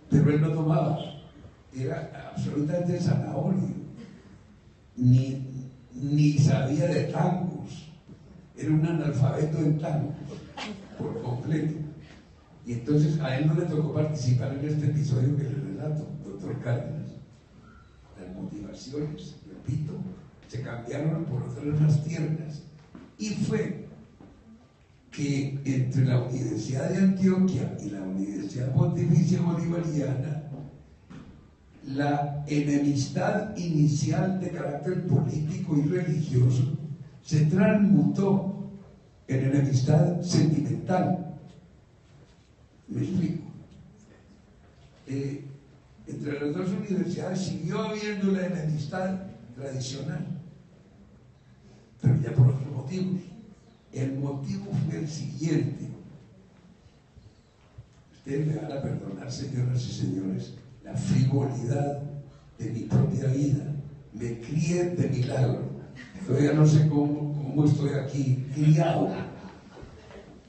S3: pero él no tomaba, era absolutamente zanahorio, ni sabía de tangos, era un analfabeto en tangos por completo. Y entonces a él no le tocó participar en este episodio que le relato, doctor Cárdenas. Las motivaciones, repito, se cambiaron por otras más tiernas, y fue que entre la Universidad de Antioquia y la Universidad Pontificia Bolivariana, la enemistad inicial de carácter político y religioso se transmutó en enemistad sentimental. Me explico. Entre las dos universidades siguió habiendo la enemistad tradicional, pero ya por otros motivos. El motivo fue el siguiente. Ustedes me van a perdonar, señoras y señores, la frivolidad de mi propia vida. Me crié de milagro. Todavía no sé cómo estoy aquí criado.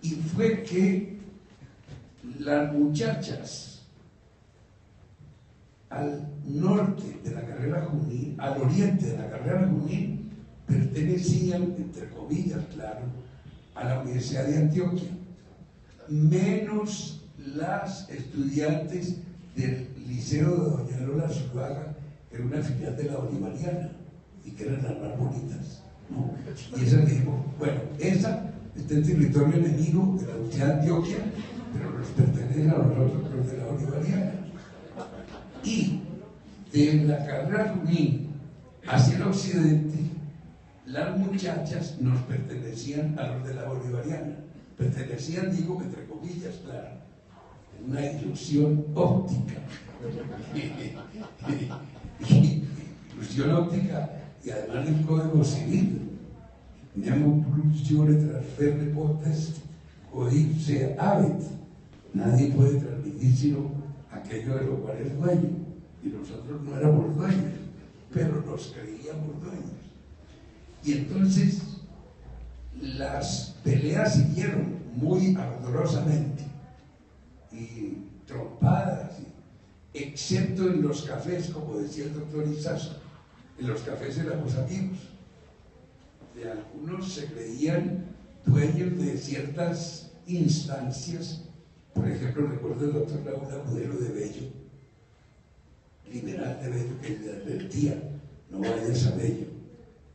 S3: Y fue que las muchachas al norte de la carrera Junín, al oriente de la carrera Junín, pertenecían, entre comillas, claro, a la Universidad de Antioquia, menos las estudiantes del Liceo de Doña Lola Zuluaga, que era una filial de la Bolivariana y que eran las más bonitas, ¿no? Y esa dijo, bueno, esa está en territorio enemigo de la Universidad de Antioquia, pero nos pertenece a nosotros, los de la Bolivariana. Y de la carrera Junín hacia el occidente, las muchachas nos pertenecían a los de la Bolivariana. Pertenecían, digo, entre comillas, claro, una ilusión óptica. Ilusión óptica y además del Código Civil. Nemo plus jure transferre potest codicere habet. Nadie puede transmitir sino aquello de lo cual es dueño. Y nosotros no éramos dueños, pero nos creíamos dueños. Y entonces Las peleas siguieron muy ardorosamente y trompadas, excepto en los cafés, como decía el doctor Izazo. En los cafés éramos amigos. De algunos se creían dueños de ciertas instancias. Por ejemplo, recuerdo el doctor Raúl Agudelo de Bello, liberal de Bello, que le advertía: no vayas a Bello,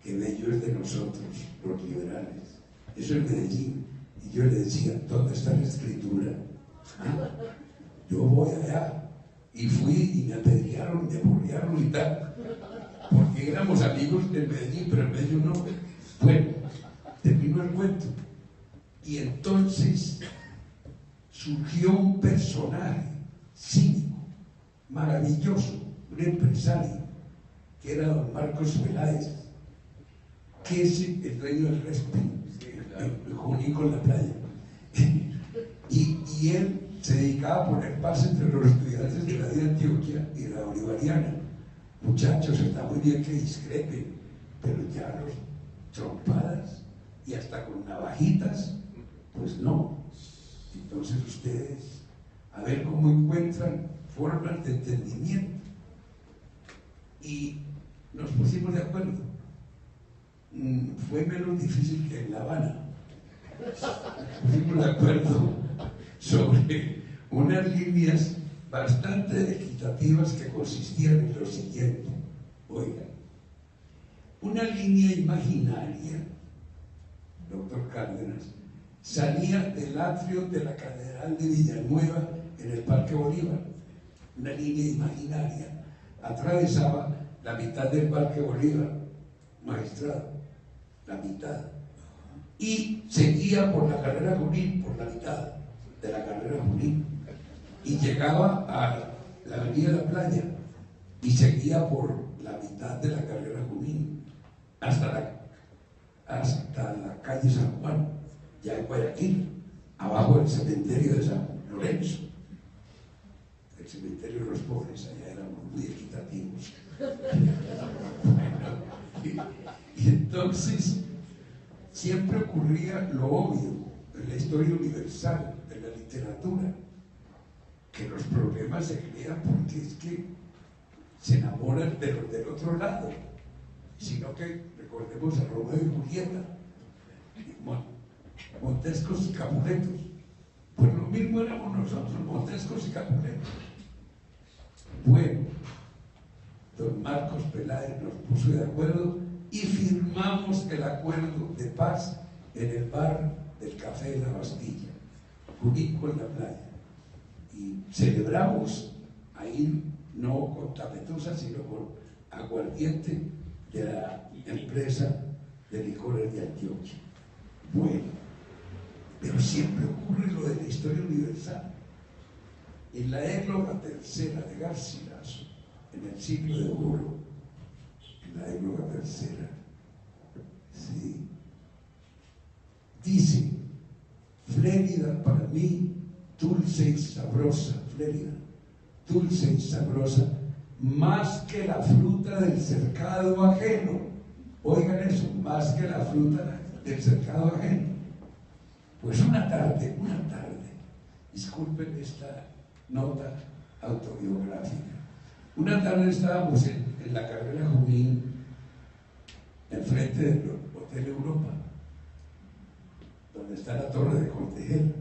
S3: que Bello es de nosotros, los liberales. Eso es Medellín. Y yo le decía: ¿dónde está la escritura? ¿Ah? Yo voy allá. Y fui y me apedrearon, me aporrearon y tal, porque éramos amigos en Medellín, pero en Bello no. Bueno, terminó el cuento. Y entonces surgió un personaje cínico, maravilloso, un empresario, que era don Marcos Peláez, que es el dueño del Respin, el Junín con la playa. Y él se dedicaba a poner paz entre los estudiantes de la de Antioquia y la bolivariana. Muchachos, está muy bien que discrepen, pero ya los trompadas y hasta con navajitas, pues no. Entonces ustedes, a ver cómo encuentran formas de entendimiento. Y nos pusimos de acuerdo. Fue menos difícil que en La Habana. Nos pusimos de acuerdo sobre unas líneas bastante equitativas que consistían en lo siguiente. Oigan, una línea imaginaria, doctor Cárdenas, salía del atrio de la Catedral de Villanueva en el Parque Bolívar. Una línea imaginaria atravesaba la mitad del Parque Bolívar, magistrado, la mitad, y seguía por la carrera Junín, por la mitad de la carrera Junín, y llegaba a la avenida La Playa y seguía por la mitad de la carrera Junín hasta la calle San Juan, ya en Guayaquil, abajo del cementerio de San Lorenzo, el cementerio de los pobres. Allá éramos muy equitativos. Y entonces siempre ocurría lo obvio en la historia universal de la literatura, que los problemas se crean porque es que se enamoran de los del otro lado, sino que recordemos a Romeo y Julieta, Montescos y Capuletos. Pues lo mismo éramos nosotros, Montescos y Capuletos. Bueno, don Marcos Peláez nos puso de acuerdo y firmamos el acuerdo de paz en el bar del Café de la Bastilla, Junín con la playa. Y celebramos ahí, no con tapetusa, sino con aguardiente de la empresa de licores de Antioquia. Bueno, pero siempre ocurre lo de la historia universal. En la égloga tercera de Garcilaso, en el siglo de oro, en la égloga tercera, sí, dice: Flérida para mí, dulce y sabrosa, Flérida, dulce y sabrosa, más que la fruta del cercado ajeno. Oigan eso, más que la fruta del cercado ajeno. Pues una tarde, disculpen esta nota autobiográfica, una tarde estábamos en la carrera Junín, enfrente del Hotel Europa, donde está la torre de Cortejera.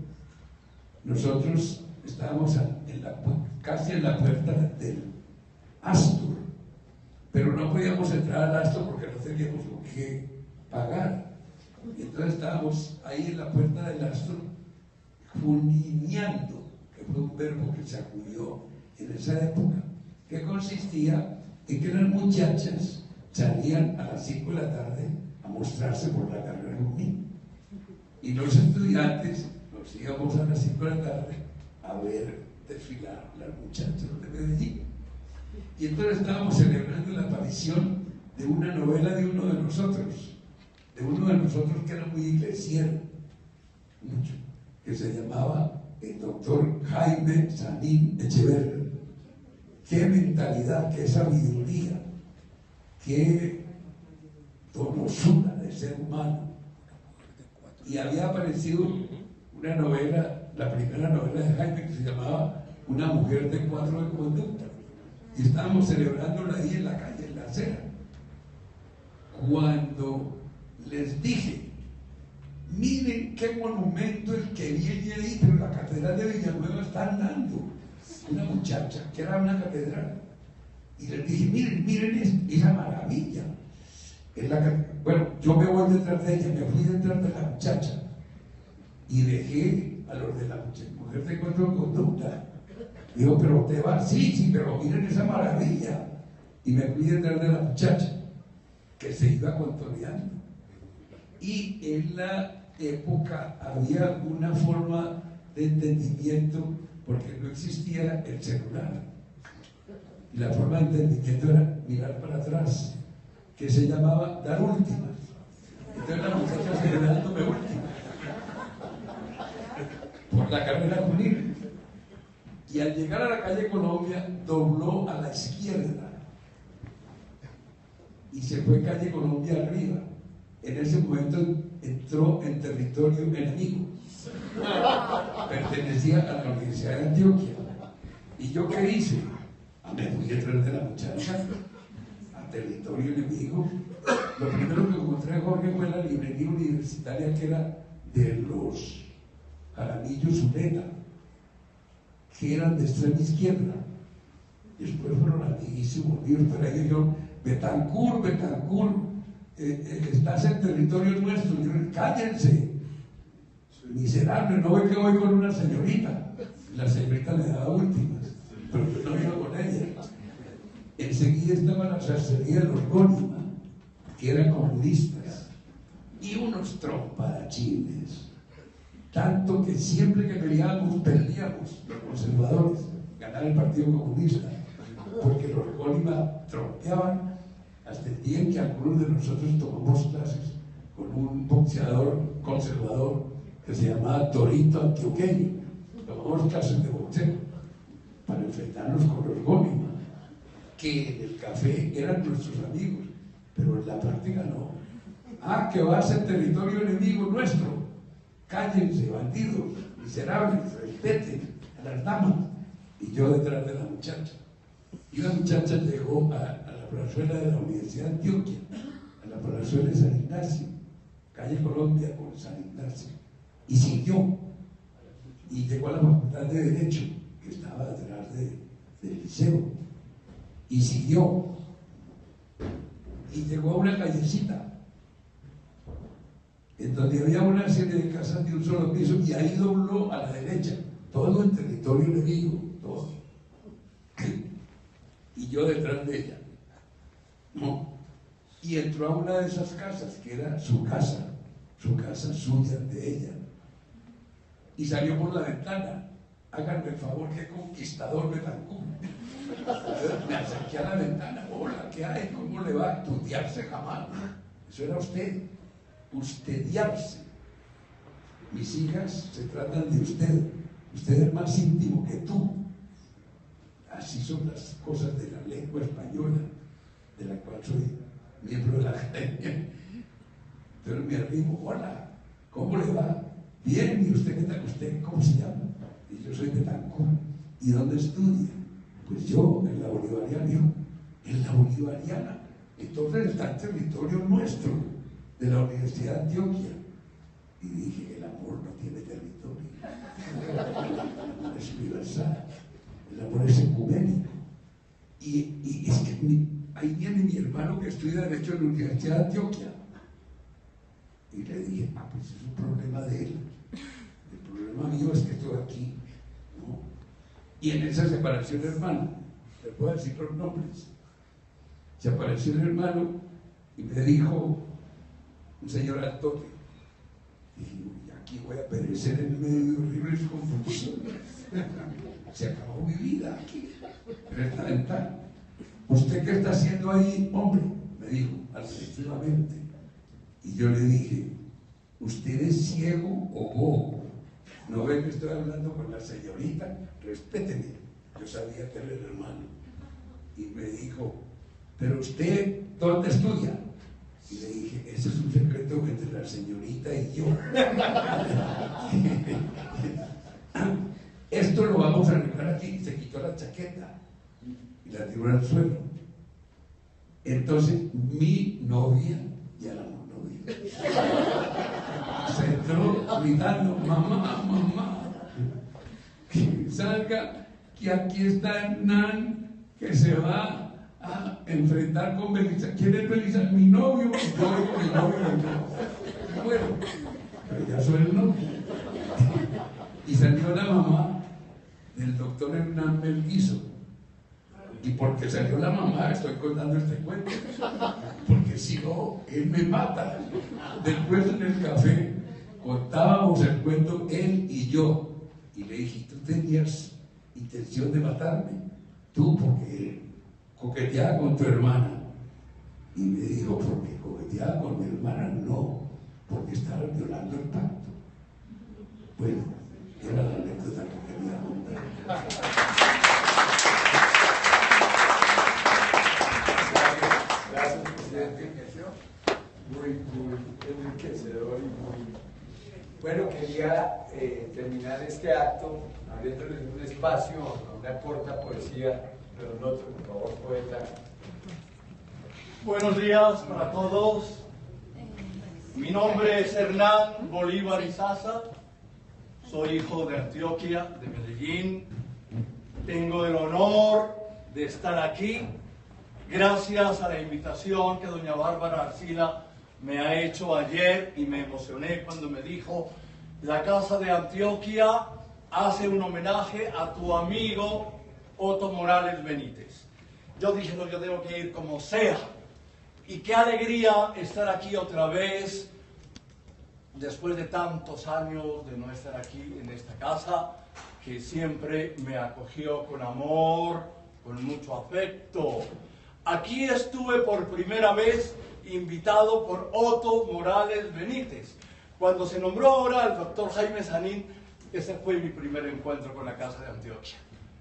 S3: Nosotros estábamos casi en la puerta del Astor, pero no podíamos entrar al Astor porque no teníamos con qué pagar. Y entonces estábamos ahí en la puerta del Astor, junineando, que fue un verbo que se acudió en esa época, que consistía en que las muchachas salían a las 5 de la tarde a mostrarse por la carrera Junín. Y los estudiantes nos íbamos a las 5 de la tarde a ver desfilar las muchachas de Medellín. Y entonces estábamos celebrando la aparición de una novela de uno de nosotros que era muy iglesiano, mucho, que se llamaba el doctor Jaime Sanín Echeverría. Qué mentalidad, qué sabiduría, qué donosura de ser humano. y había aparecido una novela, la primera novela de Jaime, que se llamaba Una mujer de 4 de conducta, y estábamos celebrándola ahí en la calle, en la acera, cuando les dije: miren qué monumento el que viene ahí, pero la catedral de Villanueva está andando. Una muchacha que era una catedral, y les dije: miren esa maravilla. Bueno, yo me voy detrás de ella, me fui detrás de la muchacha y dejé a los de la mujer de 4 de conducta. Digo: pero te va, sí, pero miren esa maravilla. Y me fui detrás de la muchacha que se iba contoneando. Y en la época había una forma de entendimiento, porque no existía el celular, y la forma de entendimiento era mirar para atrás, que se llamaba dar últimas. Entonces la muchacha se quedó dándome últimas por la carrera juvenil, y al llegar a la calle Colombia dobló a la izquierda y se fue calle Colombia arriba. En ese momento entró en territorio enemigo, pertenecía a la Universidad de Antioquia. ¿Y yo qué hice? Me fui detrás de la muchacha a territorio enemigo. Lo primero que encontré, Jorge, fue la librería universitaria, que era de los Jaramillo Zuleta, que eran de extrema izquierda. Después fueron amiguísimos míos, pero ahí yo: Betancourt, estás en territorio nuestro. Yo: cállense, miserable, no ve que voy con una señorita. La señorita le daba últimas, pero yo no iba con ella. Enseguida estaba la salsería de los Gónima, que eran comunistas, y unos trompadachines, tanto que siempre que perdíamos los conservadores, ganaba el Partido Comunista, porque los Gónima trompeaban, hasta el día en que algunos de nosotros tomamos clases con un boxeador conservador que se llamaba Torito Antioqueño. Tomamos clases de boxeo para enfrentarnos con los Gónima, que en el café eran nuestros amigos, pero en la práctica no. Que vas en territorio enemigo nuestro, cállense, bandidos, miserables, respeten a las damas. Y yo detrás de la muchacha. Y la muchacha llegó a la plazuela de la Universidad de Antioquia, a la plazuela de San Ignacio, calle Colombia con San Ignacio, y siguió, y llegó a la Facultad de Derecho, que estaba detrás del liceo, y siguió, y llegó a una callecita en donde había una serie de casas de un solo piso, y ahí dobló a la derecha, todo en territorio enemigo, todo. Y yo detrás de ella, ¿no? Y entró a una de esas casas, que era su casa suya, de ella, y salió por la ventana. Háganme el favor, qué conquistador Betancourt. Me acerqué a la ventana: hola, ¿qué hay? ¿Cómo le va? Tutearse jamás. Eso era usted, ustediarse. Mis hijas se tratan de usted. Usted es más íntimo que tú. Así son las cosas de la lengua española, de la cual soy miembro de la academia. Pero me arrimo: hola, ¿cómo le va? Bien, ¿y usted qué tal? ¿Usted cómo se llama? Y yo soy Betancourt. ¿Y dónde estudia? Pues yo, en la Bolivariana. Yo, en la Bolivariana. Entonces está en territorio nuestro, de la Universidad de Antioquia. Y dije: el amor no tiene territorio. El amor es universal. El amor es ecuménico. Y es que ahí viene mi hermano que estudia Derecho en la Universidad de Antioquia. Y le dije: pues es un problema de él. El problema mío es que estoy aquí, ¿no? Y en esa separación, hermano, les voy a decir los nombres. Se apareció el hermano y me dijo: un señor altote. Dije: uy, aquí voy a perecer en medio de horribles confusiones. Se acabó mi vida aquí, en esta ventana. ¿Usted qué está haciendo ahí, hombre? Me dijo, afectivamente. Y yo le dije: ¿usted es ciego o bobo? ¿No ve que estoy hablando con la señorita? Respéteme. Yo sabía que era el hermano. Y me dijo: ¿pero usted dónde estudia? Y le dije, ese es un secreto entre la señorita y yo. Esto lo vamos a arreglar aquí. Y se quitó la chaqueta y la tiró al suelo. Entonces mi novia, ya la novia, se entró gritando, mamá, mamá, que salga, que aquí está Hernán, que se va a enfrentar con Belisa. ¿Quién es Belisa? Mi novio. Yo, mi novio. Bueno, pero ya soy el novio. Y salió la mamá del doctor Hernán Belguizo. ¿Y por qué salió la mamá? Estoy contando este cuento. Porque si no, él me mata. Después en el café contábamos el cuento él y yo. Y le dije, ¿tú tenías intención de matarme? Tú, porque coqueteaba con tu hermana. Y me dijo, porque coqueteaba con mi hermana, no, porque estaba violando el pacto. Bueno, era la anécdota que quería contar.
S2: Gracias, presidente. Muy enriquecedor y muy... Bueno, quería terminar este acto abriéndoles un espacio a una corta poesía, pero no, por favor, poeta.
S8: Buenos días para todos. Mi nombre es Hernán Bolívar Izaza. Soy hijo de Antioquia, de Medellín. Tengo el honor de estar aquí gracias a la invitación que doña Bárbara Arcila me ha hecho ayer, y me emocioné cuando me dijo: la Casa de Antioquia hace un homenaje a tu amigo Otto Morales Benítez. Yo dije, no, yo tengo que ir como sea. Y qué alegría estar aquí otra vez, después de tantos años de no estar aquí en esta casa, que siempre me acogió con amor, con mucho afecto. Aquí estuve por primera vez invitado por Otto Morales Benítez. Cuando se nombró ahora el doctor Jaime Sanín, ese fue mi primer encuentro con la Casa de Antioquia.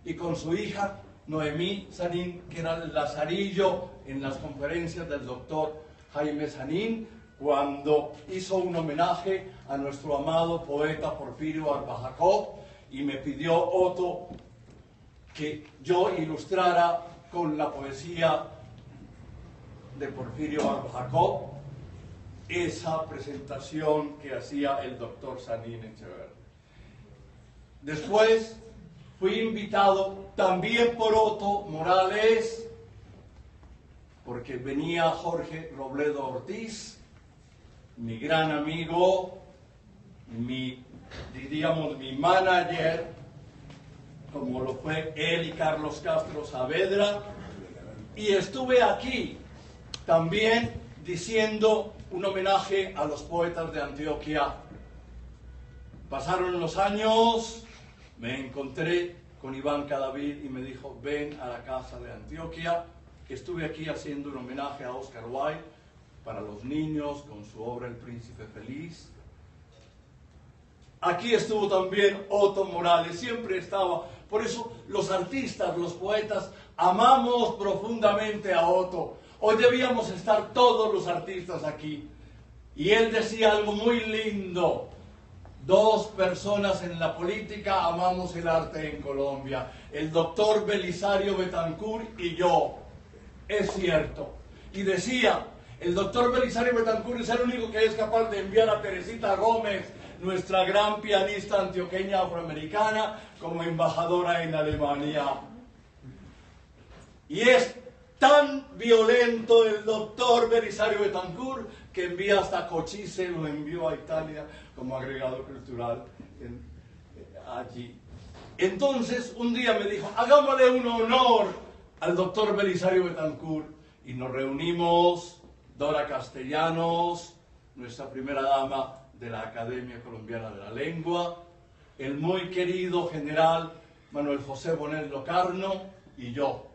S8: Y con su hija, Noemí Sanín, que era el lazarillo en las conferencias del doctor Jaime Sanín, cuando hizo un homenaje a nuestro amado poeta Porfirio Barba Jacob, y me pidió Otto que yo ilustrara con la poesía de Porfirio Barba Jacob esa presentación que hacía el doctor Sanín Echeverría. Después fui invitado también por Otto Morales, porque venía Jorge Robledo Ortiz, mi gran amigo, diríamos mi manager, como lo fue él y Carlos Castro Saavedra, y estuve aquí también diciendo un homenaje a los poetas de Antioquia. Pasaron los años, me encontré con Iván Cadavid y me dijo: ven a la Casa de Antioquia. Estuve aquí haciendo un homenaje a Oscar Wilde para los niños con su obra El Príncipe Feliz. Aquí estuvo también Otto Morales, siempre estaba. Por eso los artistas, los poetas, amamos profundamente a Otto. Hoy debíamos estar todos los artistas aquí. Y él decía algo muy lindo: dos personas en la política amamos el arte en Colombia, el doctor Belisario Betancur y yo. Es cierto. Y decía, el doctor Belisario Betancur es el único que es capaz de enviar a Teresita Gómez, nuestra gran pianista antioqueña afroamericana, como embajadora en Alemania. Y es tan violento el doctor Belisario Betancur que envía hasta Cochise, lo envió a Italia como agregado cultural allí. Entonces un día me dijo: hagámosle un honor al doctor Belisario Betancur, y nos reunimos Dora Castellanos, nuestra primera dama de la Academia Colombiana de la Lengua, el muy querido general Manuel José Bonet Locarno y yo.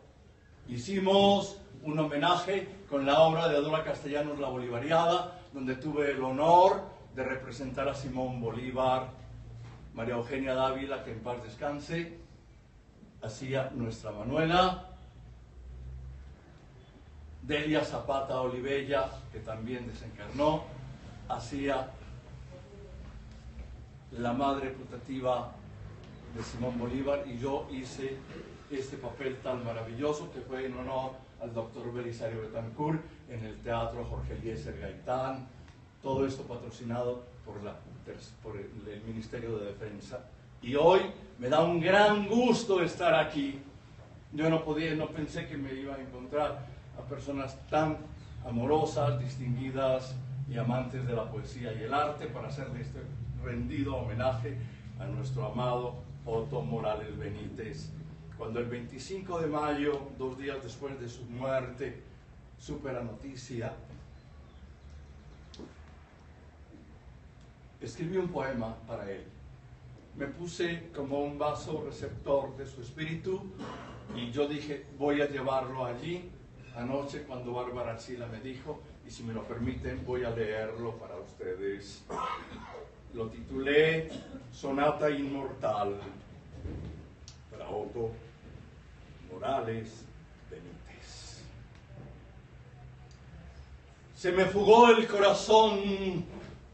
S8: Hicimos un homenaje con la obra de Dora Castellanos, La Bolivariada, donde tuve el honor de representar a Simón Bolívar. María Eugenia Dávila, que en paz descanse, hacía nuestra Manuela. Delia Zapata Olivella, que también desencarnó, hacía la madre putativa de Simón Bolívar, y yo hice este papel tan maravilloso que fue en honor al doctor Belisario Betancourt en el Teatro Jorge Eliezer Gaitán. Todo esto patrocinado por el Ministerio de Defensa. Y hoy me da un gran gusto estar aquí. Yo no pensé que me iba a encontrar a personas tan amorosas, distinguidas y amantes de la poesía y el arte para hacerle este rendido homenaje a nuestro amado Otto Morales Benítez. Cuando el 25 de mayo, 2 días después de su muerte, supe la noticia, escribí un poema para él. Me puse como un vaso receptor de su espíritu y yo dije, voy a llevarlo allí. Anoche, cuando Bárbara Arcila me dijo, y si me lo permiten, voy a leerlo para ustedes. Lo titulé Sonata Inmortal para Otto Morales Benítez. Se me fugó el corazón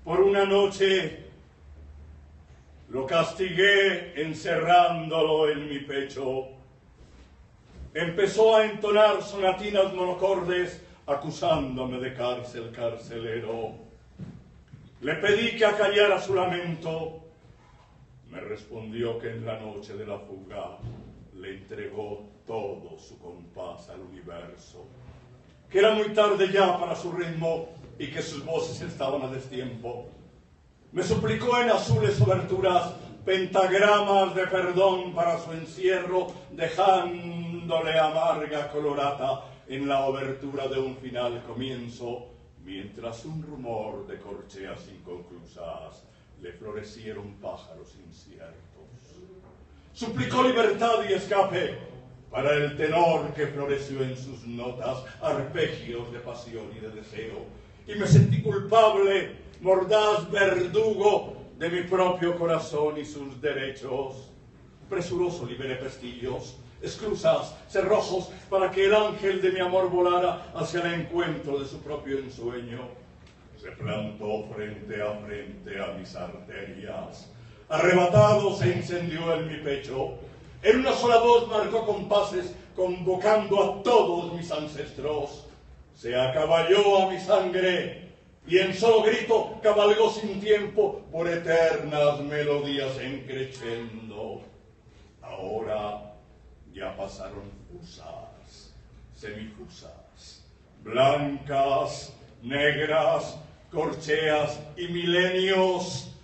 S8: por una noche, lo castigué encerrándolo en mi pecho. Empezó a entonar sonatinas monocordes, acusándome de cárcel carcelero. Le pedí que acallara su lamento. Me respondió que en la noche de la fuga le entregó todo su compás al universo, que era muy tarde ya para su ritmo y que sus voces estaban a destiempo. Me suplicó en azules oberturas pentagramas de perdón para su encierro, dejándole amarga colorata en la obertura de un final comienzo, mientras un rumor de corcheas inconclusas le florecieron pájaros inciertos. Suplicó libertad y escape para el tenor que floreció en sus notas, arpegios de pasión y de deseo, y me sentí culpable, mordaz verdugo de mi propio corazón y sus derechos. Presuroso liberé pestillos, esclusas, cerrojos, para que el ángel de mi amor volara hacia el encuentro de su propio ensueño. Se plantó frente a mis arterias. Arrebatado se incendió en mi pecho. En una sola voz marcó compases, convocando a todos mis ancestros. Se acaballó a mi sangre y en solo grito cabalgó sin tiempo por eternas melodías en crescendo. Ahora ya pasaron fusas, semifusas, blancas, negras, corcheas y milenios,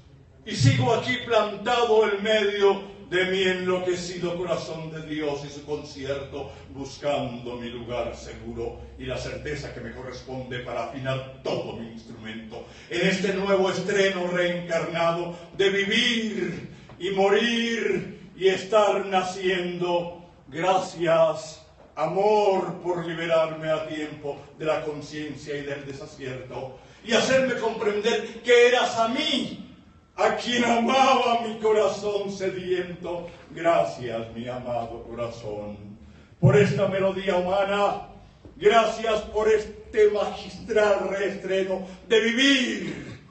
S8: y sigo aquí plantado en medio de mi enloquecido corazón de Dios y su concierto, buscando mi lugar seguro y la certeza que me corresponde para afinar todo mi instrumento en este nuevo estreno reencarnado de vivir y morir y estar naciendo. Gracias, amor, por liberarme a tiempo de la conciencia y del desacierto y hacerme comprender que eras a mí a quien amaba mi corazón sediento. Gracias, mi amado corazón, por esta melodía humana. Gracias por este magistral reestreno de vivir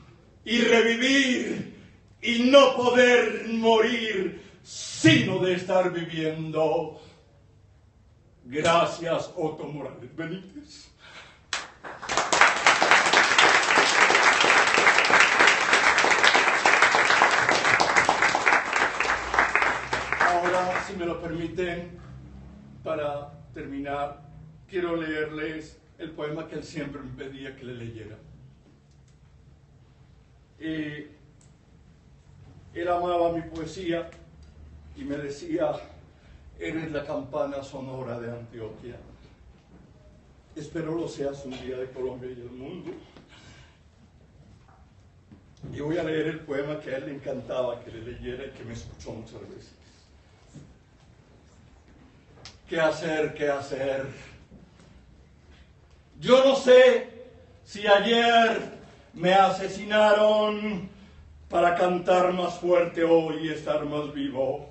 S8: y revivir y no poder morir, sino de estar viviendo. Gracias, Otto Morales Benítez. Ahora, si me lo permiten, para terminar, quiero leerles el poema que él siempre me pedía que le leyera. Él amaba mi poesía y me decía, eres la campana sonora de Antioquia. Espero lo seas un día de Colombia y el mundo. Y voy a leer el poema que a él le encantaba que le leyera y que me escuchó muchas veces. ¿Qué hacer? ¿Qué hacer? Yo no sé si ayer me asesinaron para cantar más fuerte hoy y estar más vivo.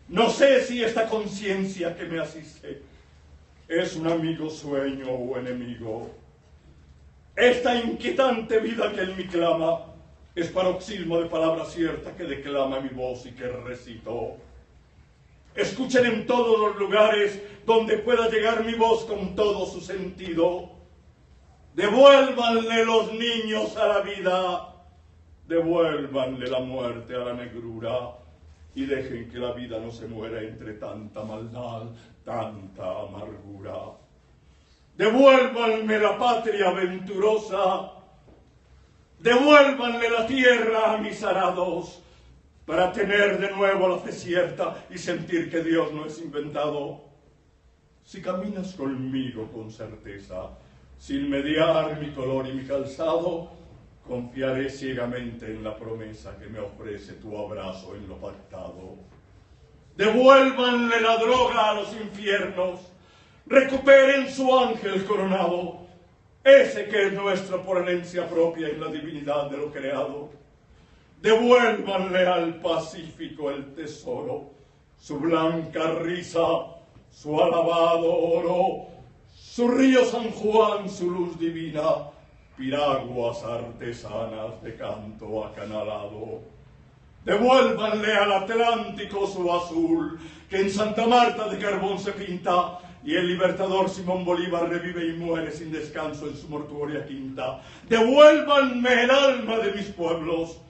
S8: No sé si esta conciencia que me asiste
S9: ¿Es un amigo sueño o enemigo? Esta inquietante vida que en mí clama es paroxismo de palabra cierta que declama mi voz y que recito. Escuchen en todos los lugares donde pueda llegar mi voz con todo su sentido. Devuélvanle los niños a la vida, devuélvanle la muerte a la negrura y dejen que la vida no se muera entre tanta maldad, tanta amargura. Devuélvanme la patria venturosa, devuélvanle la tierra a mis arados, para tener de nuevo la fe cierta y sentir que Dios no es inventado. Si caminas conmigo con certeza, sin mediar mi color y mi calzado, confiaré ciegamente en la promesa que me ofrece tu abrazo en lo pactado. Devuélvanle la droga a los infiernos, recuperen su ángel coronado, ese que es nuestro por herencia propia en la divinidad de lo creado. Devuélvanle al Pacífico el tesoro, su blanca risa, su alabado oro, su río San Juan, su luz divina, piraguas artesanas de canto acanalado. Devuélvanle al Atlántico su azul, que en Santa Marta de carbón se pinta, y el libertador Simón Bolívar revive y muere sin descanso en su mortuoria quinta. Devuélvanme el alma de mis pueblos,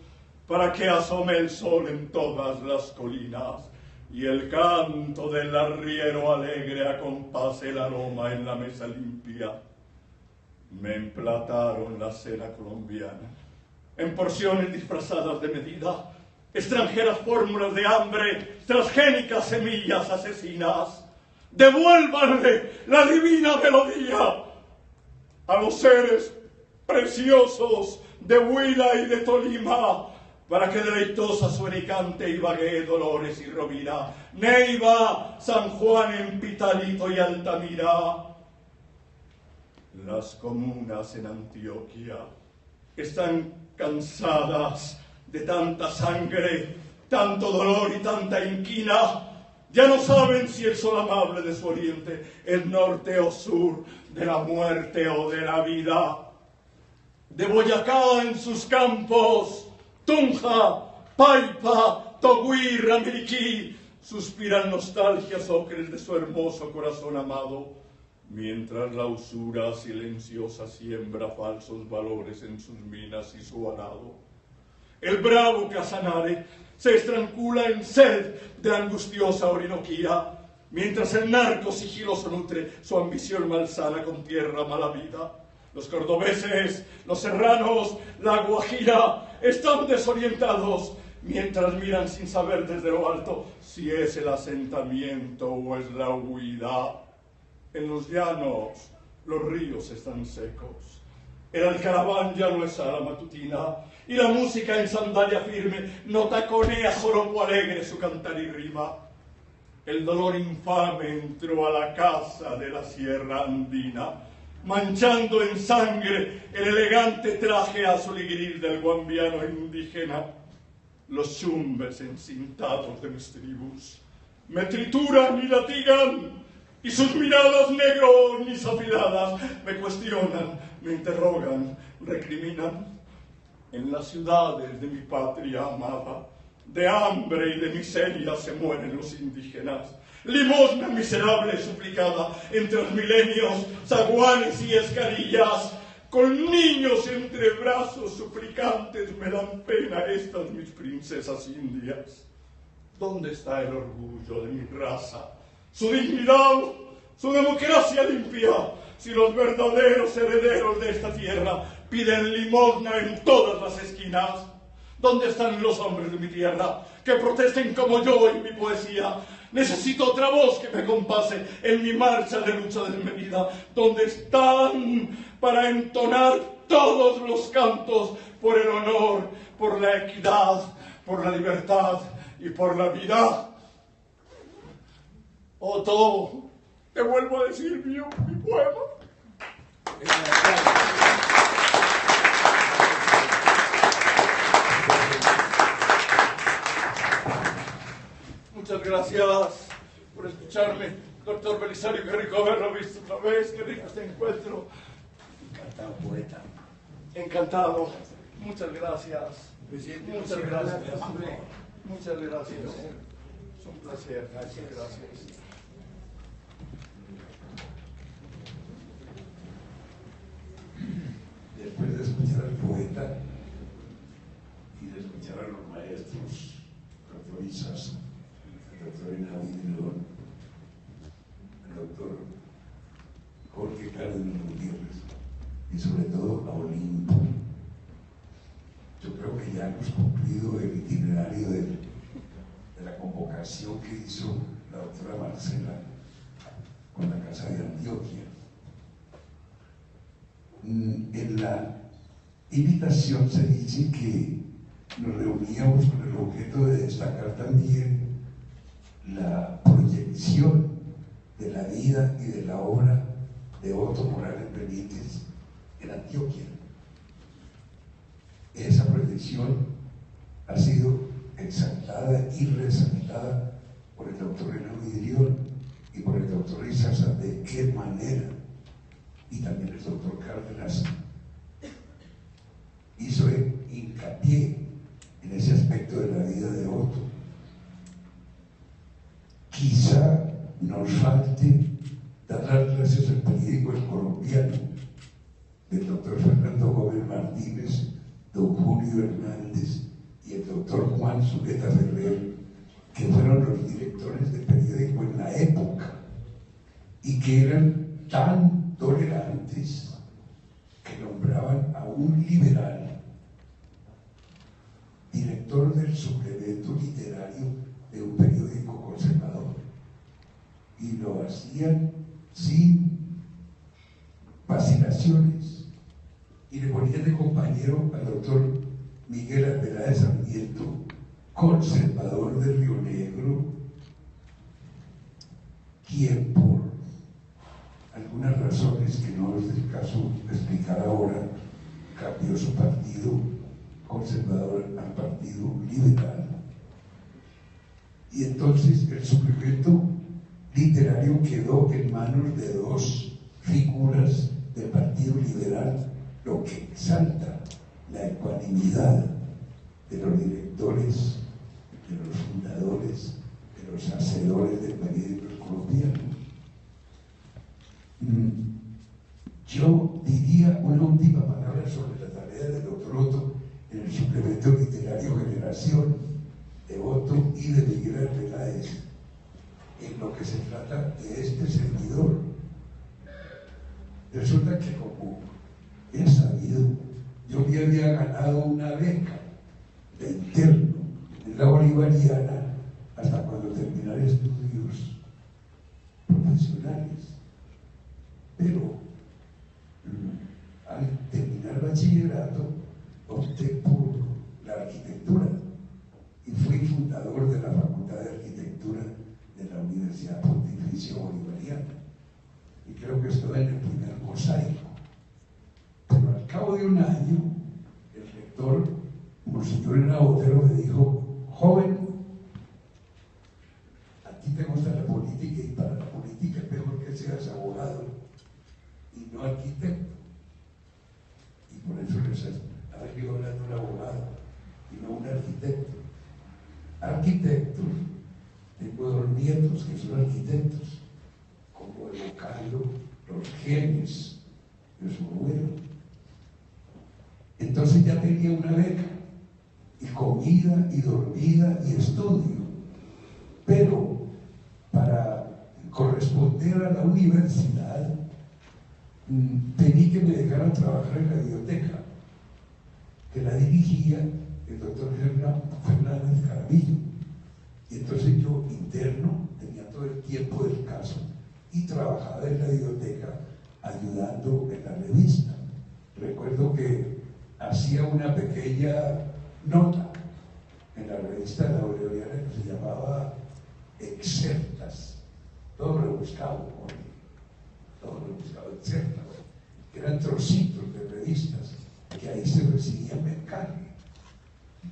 S9: para que asome el sol en todas las colinas, y el canto del arriero alegre acompase el aroma en la mesa limpia. Me emplataron la cena colombiana, en porciones disfrazadas de medida, extranjeras fórmulas de hambre, transgénicas semillas asesinas. Devuélvanle la divina melodía a los seres preciosos de Huila y de Tolima, para que deleitosa suene y cante Ibagué, Dolores y Rovira, Neiva, San Juan en Pitalito y Altamira. Las comunas en Antioquia están cansadas de tanta sangre, tanto dolor y tanta inquina. Ya no saben si el sol amable de su oriente es norte o sur, de la muerte o de la vida. De Boyacá en sus campos, Tunja, Paipa, Togüí, Ramiriquí, suspiran nostalgias ocres de su hermoso corazón amado, mientras la usura silenciosa siembra falsos valores en sus minas y su arado. El bravo Casanare se estrangula en sed de angustiosa Orinoquía, mientras el narco sigiloso nutre su ambición malsana con tierra mala vida. Los cordobeses, los serranos, la Guajira están desorientados, mientras miran sin saber desde lo alto si es el asentamiento o es la huida. En los llanos los ríos están secos, el alcaraván ya no es a la matutina, y la música en sandalia firme no taconea joropo alegre su cantar y rima. El dolor infame entró a la casa de la sierra andina, manchando en sangre el elegante traje azul y gris del guambiano indígena. Los chumbes encintados de mis tribus me trituran y latigan, y sus miradas negros afiladas me cuestionan, me interrogan, recriminan. En las ciudades de mi patria amada, de hambre y de miseria se mueren los indígenas. Limosna miserable suplicada entre los milenios, zaguanes y escarillas, con niños entre brazos suplicantes me dan pena estas mis princesas indias. ¿Dónde está el orgullo de mi raza, su dignidad, su democracia limpia, si los verdaderos herederos de esta tierra piden limosna en todas las esquinas? ¿Dónde están los hombres de mi tierra que protesten como yo en mi poesía? Necesito otra voz que me compase en mi marcha de lucha desmedida. ¿Dónde están para entonar todos los cantos por el honor, por la equidad, por la libertad y por la vida? Otto, te vuelvo a decir mi poema. Muchas gracias por escucharme. Doctor Belisario, qué rico haberlo visto otra vez, qué rico este encuentro. Encantado, poeta. Encantado. Muchas gracias. Muchas gracias. Hombre, muchas gracias. Es un placer. Muchas gracias.
S3: Después de escuchar al poeta y de escuchar a los maestros, el doctor Izaza, el doctor Enaudi León, el doctor Jorge Cárdenas Gutiérrez y sobre todo a Olimpo, yo creo que ya hemos cumplido el itinerario de la convocación que hizo la doctora Marcela con la Casa de Antioquia. En la invitación se dice que nos reuníamos con el objeto de destacar también la proyección de la vida y de la obra de Otto Morales Benítez en Antioquia. Esa proyección ha sido exaltada y resaltada por el doctor Enaudi León y por el doctor Izaza. ¿De qué manera? Y también el doctor Cárdenas hizo hincapié en ese aspecto de la vida de Otto. Quizá nos falte dar las gracias al periódico El Colombiano, del doctor Fernando Gómez Martínez, don Julio Hernández y el doctor Juan Zuleta Ferrer, que fueron los directores del periódico en la época y que eran tan tolerantes que nombraban a un liberal director del suplemento literario de un periódico conservador, y lo hacían sin vacilaciones, y le ponían de compañero al doctor Miguel Alberá de Sarmiento, conservador de Río Negro, quien por algunas razones que no es el caso de explicar ahora, cambió su partido conservador al partido liberal. Y entonces el suplemento literario quedó en manos de dos figuras del partido liberal, lo que exalta la ecuanimidad de los directores, de los fundadores, de los hacedores del periódico colombiano. Yo diría una última palabra sobre la tarea del doctor Otto en el suplemento literario Generación de Otto y de Miguel Arbeláez, en lo que se trata de este servidor. Resulta que, como es sabido, yo me había ganado una beca de interno en la Bolivariana hasta cuando terminara estudios profesionales. Pero al terminar bachillerato opté por la arquitectura y fui fundador de la Facultad de Arquitectura de la Universidad Pontificia Bolivariana, y creo que estoy en el primer mosaico. Pero al cabo de un año el rector, Monseñor Botero, me dijo: joven, a ti te gusta la política y para la política es mejor que seas abogado y no arquitecto. Y por eso les estoy hablando de un abogado y no un arquitecto. Arquitectos, tengo dos nietos que son arquitectos, como evocando los genes de su abuelo. Entonces ya tenía una beca, y comida, y dormida, y estudio. Pero para corresponder a la universidad, pedí que me dejaran trabajar en la biblioteca, que la dirigía el doctor Fernández Caramillo. Y entonces yo, interno, tenía todo el tiempo del caso y trabajaba en la biblioteca ayudando en la revista. Recuerdo que hacía una pequeña nota en la revista de la Bolivariana que se llamaba Excertas, todo rebuscado, excertas, que eran trocitos de revistas que ahí se recibía mercaje.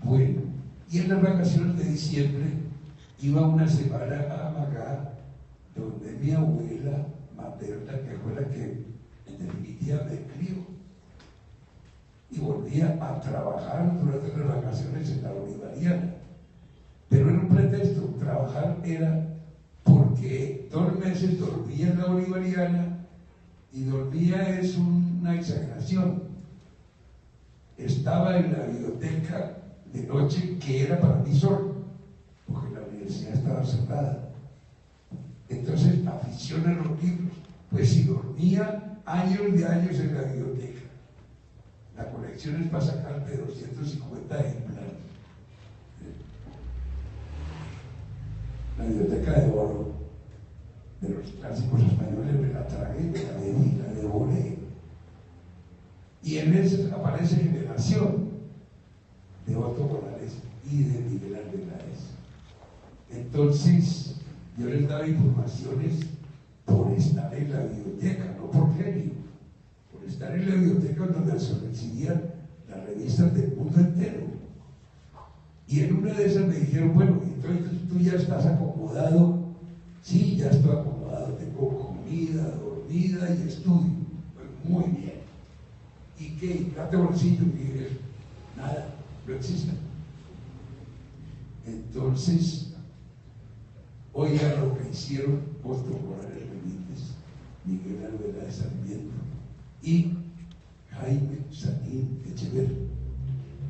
S3: Bueno, y en las vacaciones de diciembre iba una semana a Amagá donde mi abuela materna, que fue la que en definitiva me crió, y volvía a trabajar durante las vacaciones en la Bolivariana. Pero era un pretexto, trabajar era porque 2 meses dormía en la Bolivariana, y dormía es una exageración. Estaba en la biblioteca de noche, que era para mí solo, porque la universidad estaba cerrada. Entonces, afición a los libros, pues si dormía años de años en la biblioteca. La colección es para sacar de 250 ejemplares. La biblioteca de oro de los clásicos españoles, me la tragué, me la leí, la devoré. Y en ese aparece Generación de Otto Morales y de Miguel Arbeláez. Entonces, yo les daba informaciones por estar en la biblioteca, no por genio, por estar en la biblioteca donde se recibían las revistas del mundo entero. Y en una de esas me dijeron, bueno, entonces tú ya estás acomodado. Sí, ya estoy acomodado, tengo comida, dormida y estudio. Pues muy bien. ¿Y qué? Plata bolsillo, Miguel. Nada, no existe. Entonces, oigan lo que hicieron Otto Morales Benítez, Miguel Arbeláez Sarmiento y Jaime Sanín Echeverri.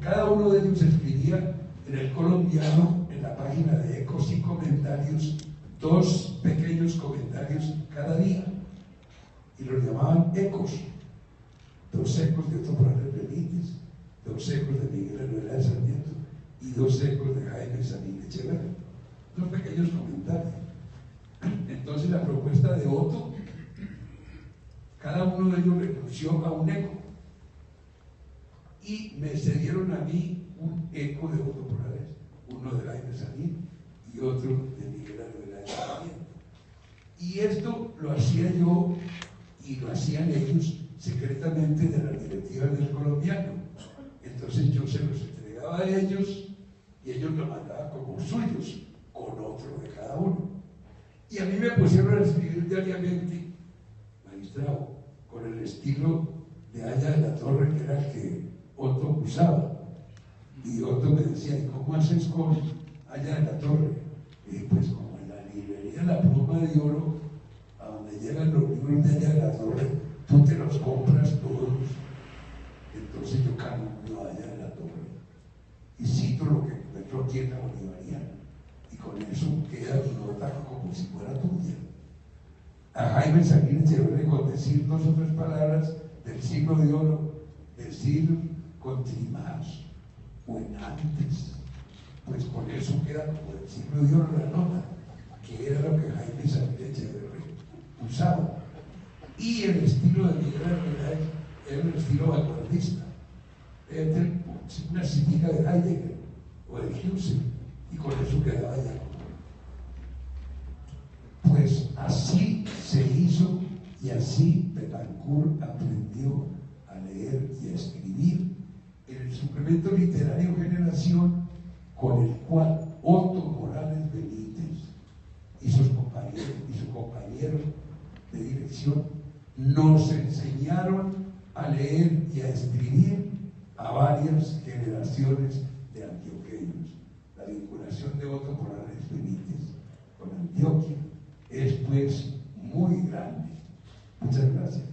S3: Cada uno de ellos escribía en El Colombiano, en la página de Ecos y Comentarios, 2 pequeños comentarios cada día, y los llamaban ecos. 2 ecos de Otto Morales Benítez, 2 ecos de Miguel Arbeláez Sarmiento y 2 ecos de Jaime Sanín Echeverri. 2 pequeños comentarios. Entonces la propuesta de Otto, cada uno de ellos renunció a un eco y me cedieron a mí un eco de Otto Morales, uno de Jaime Sanín y otro de Miguel Arbeláez Sarmiento. Y esto lo hacía yo y lo hacían ellos secretamente de la directiva del Colombiano. Entonces yo se los entregaba a ellos y ellos lo mandaban como suyos, con otro de cada uno. Y a mí me pusieron a escribir diariamente, magistrado, con el estilo de Aya de la Torre, que era el que Otto usaba. Y Otto me decía, ¿y cómo haces con Aya de la Torre? Y pues como en la librería La Pluma de Oro, a donde llegan los libros de Aya de la Torre, tú te los compras todos. Entonces yo cambio a Aya de la Torre y cito lo que encuentro aquí en la Bolivariana, y con eso queda mi nota como si fuera tuya. A Jaime Sanín Echeverri, con decir 2 o 3 palabras del siglo de oro, decir contrimados o en antes, pues con eso queda como del siglo de oro la nota, que era lo que Jaime Sanín Echeverri usaba. Y el estilo de Miguel Arbeláez era un estilo vanguardista, una crítica de Heidegger o de Husserl, y con eso quedaba ya. Pues así se hizo, y así Betancourt aprendió a leer y a escribir en el suplemento literario Generación, con el cual Otto Morales Benítez y sus compañeros de dirección nos enseñaron a leer y a escribir a varias generaciones de antioqueños. La vinculación de Otto Morales Benítez con Antioquia es pues muy grande. Muchas gracias.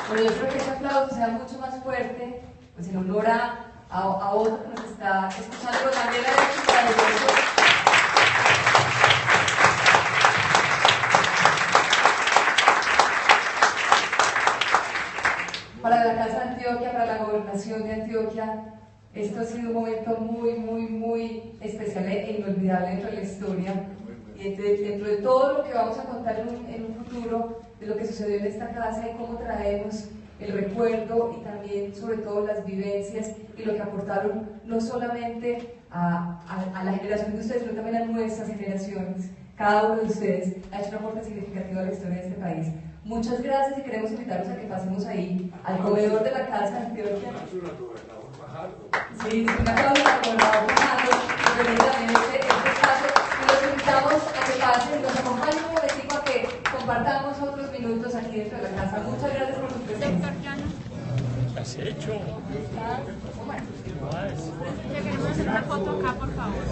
S1: Bueno, yo creo que ese aplauso sea mucho más fuerte, pues en honor a Otto, que nos está escuchando también a la para la Casa de Antioquia, para la Gobernación de Antioquia. Esto ha sido un momento muy especial e inolvidable dentro de la historia, y dentro de todo lo que vamos a contar en un futuro, de lo que sucedió en esta casa y cómo traemos el recuerdo y también sobre todo las vivencias y lo que aportaron no solamente a la generación de ustedes, sino también a nuestras generaciones. Cada uno de ustedes ha hecho un aporte significativo a la historia de este país. Muchas gracias, y queremos invitarlos a que pasemos ahí al comedor de la Casa de Antioquia. Sí, un aplauso al gobernador Fajardo. tener también este espacio y los invitamos a que pasen, nos acompañen un momentico a que compartamos otros minutos aquí dentro de la casa. Muchas gracias por su presencia.
S7: ¿Qué has hecho?
S10: Le queremos hacer una foto acá, por favor.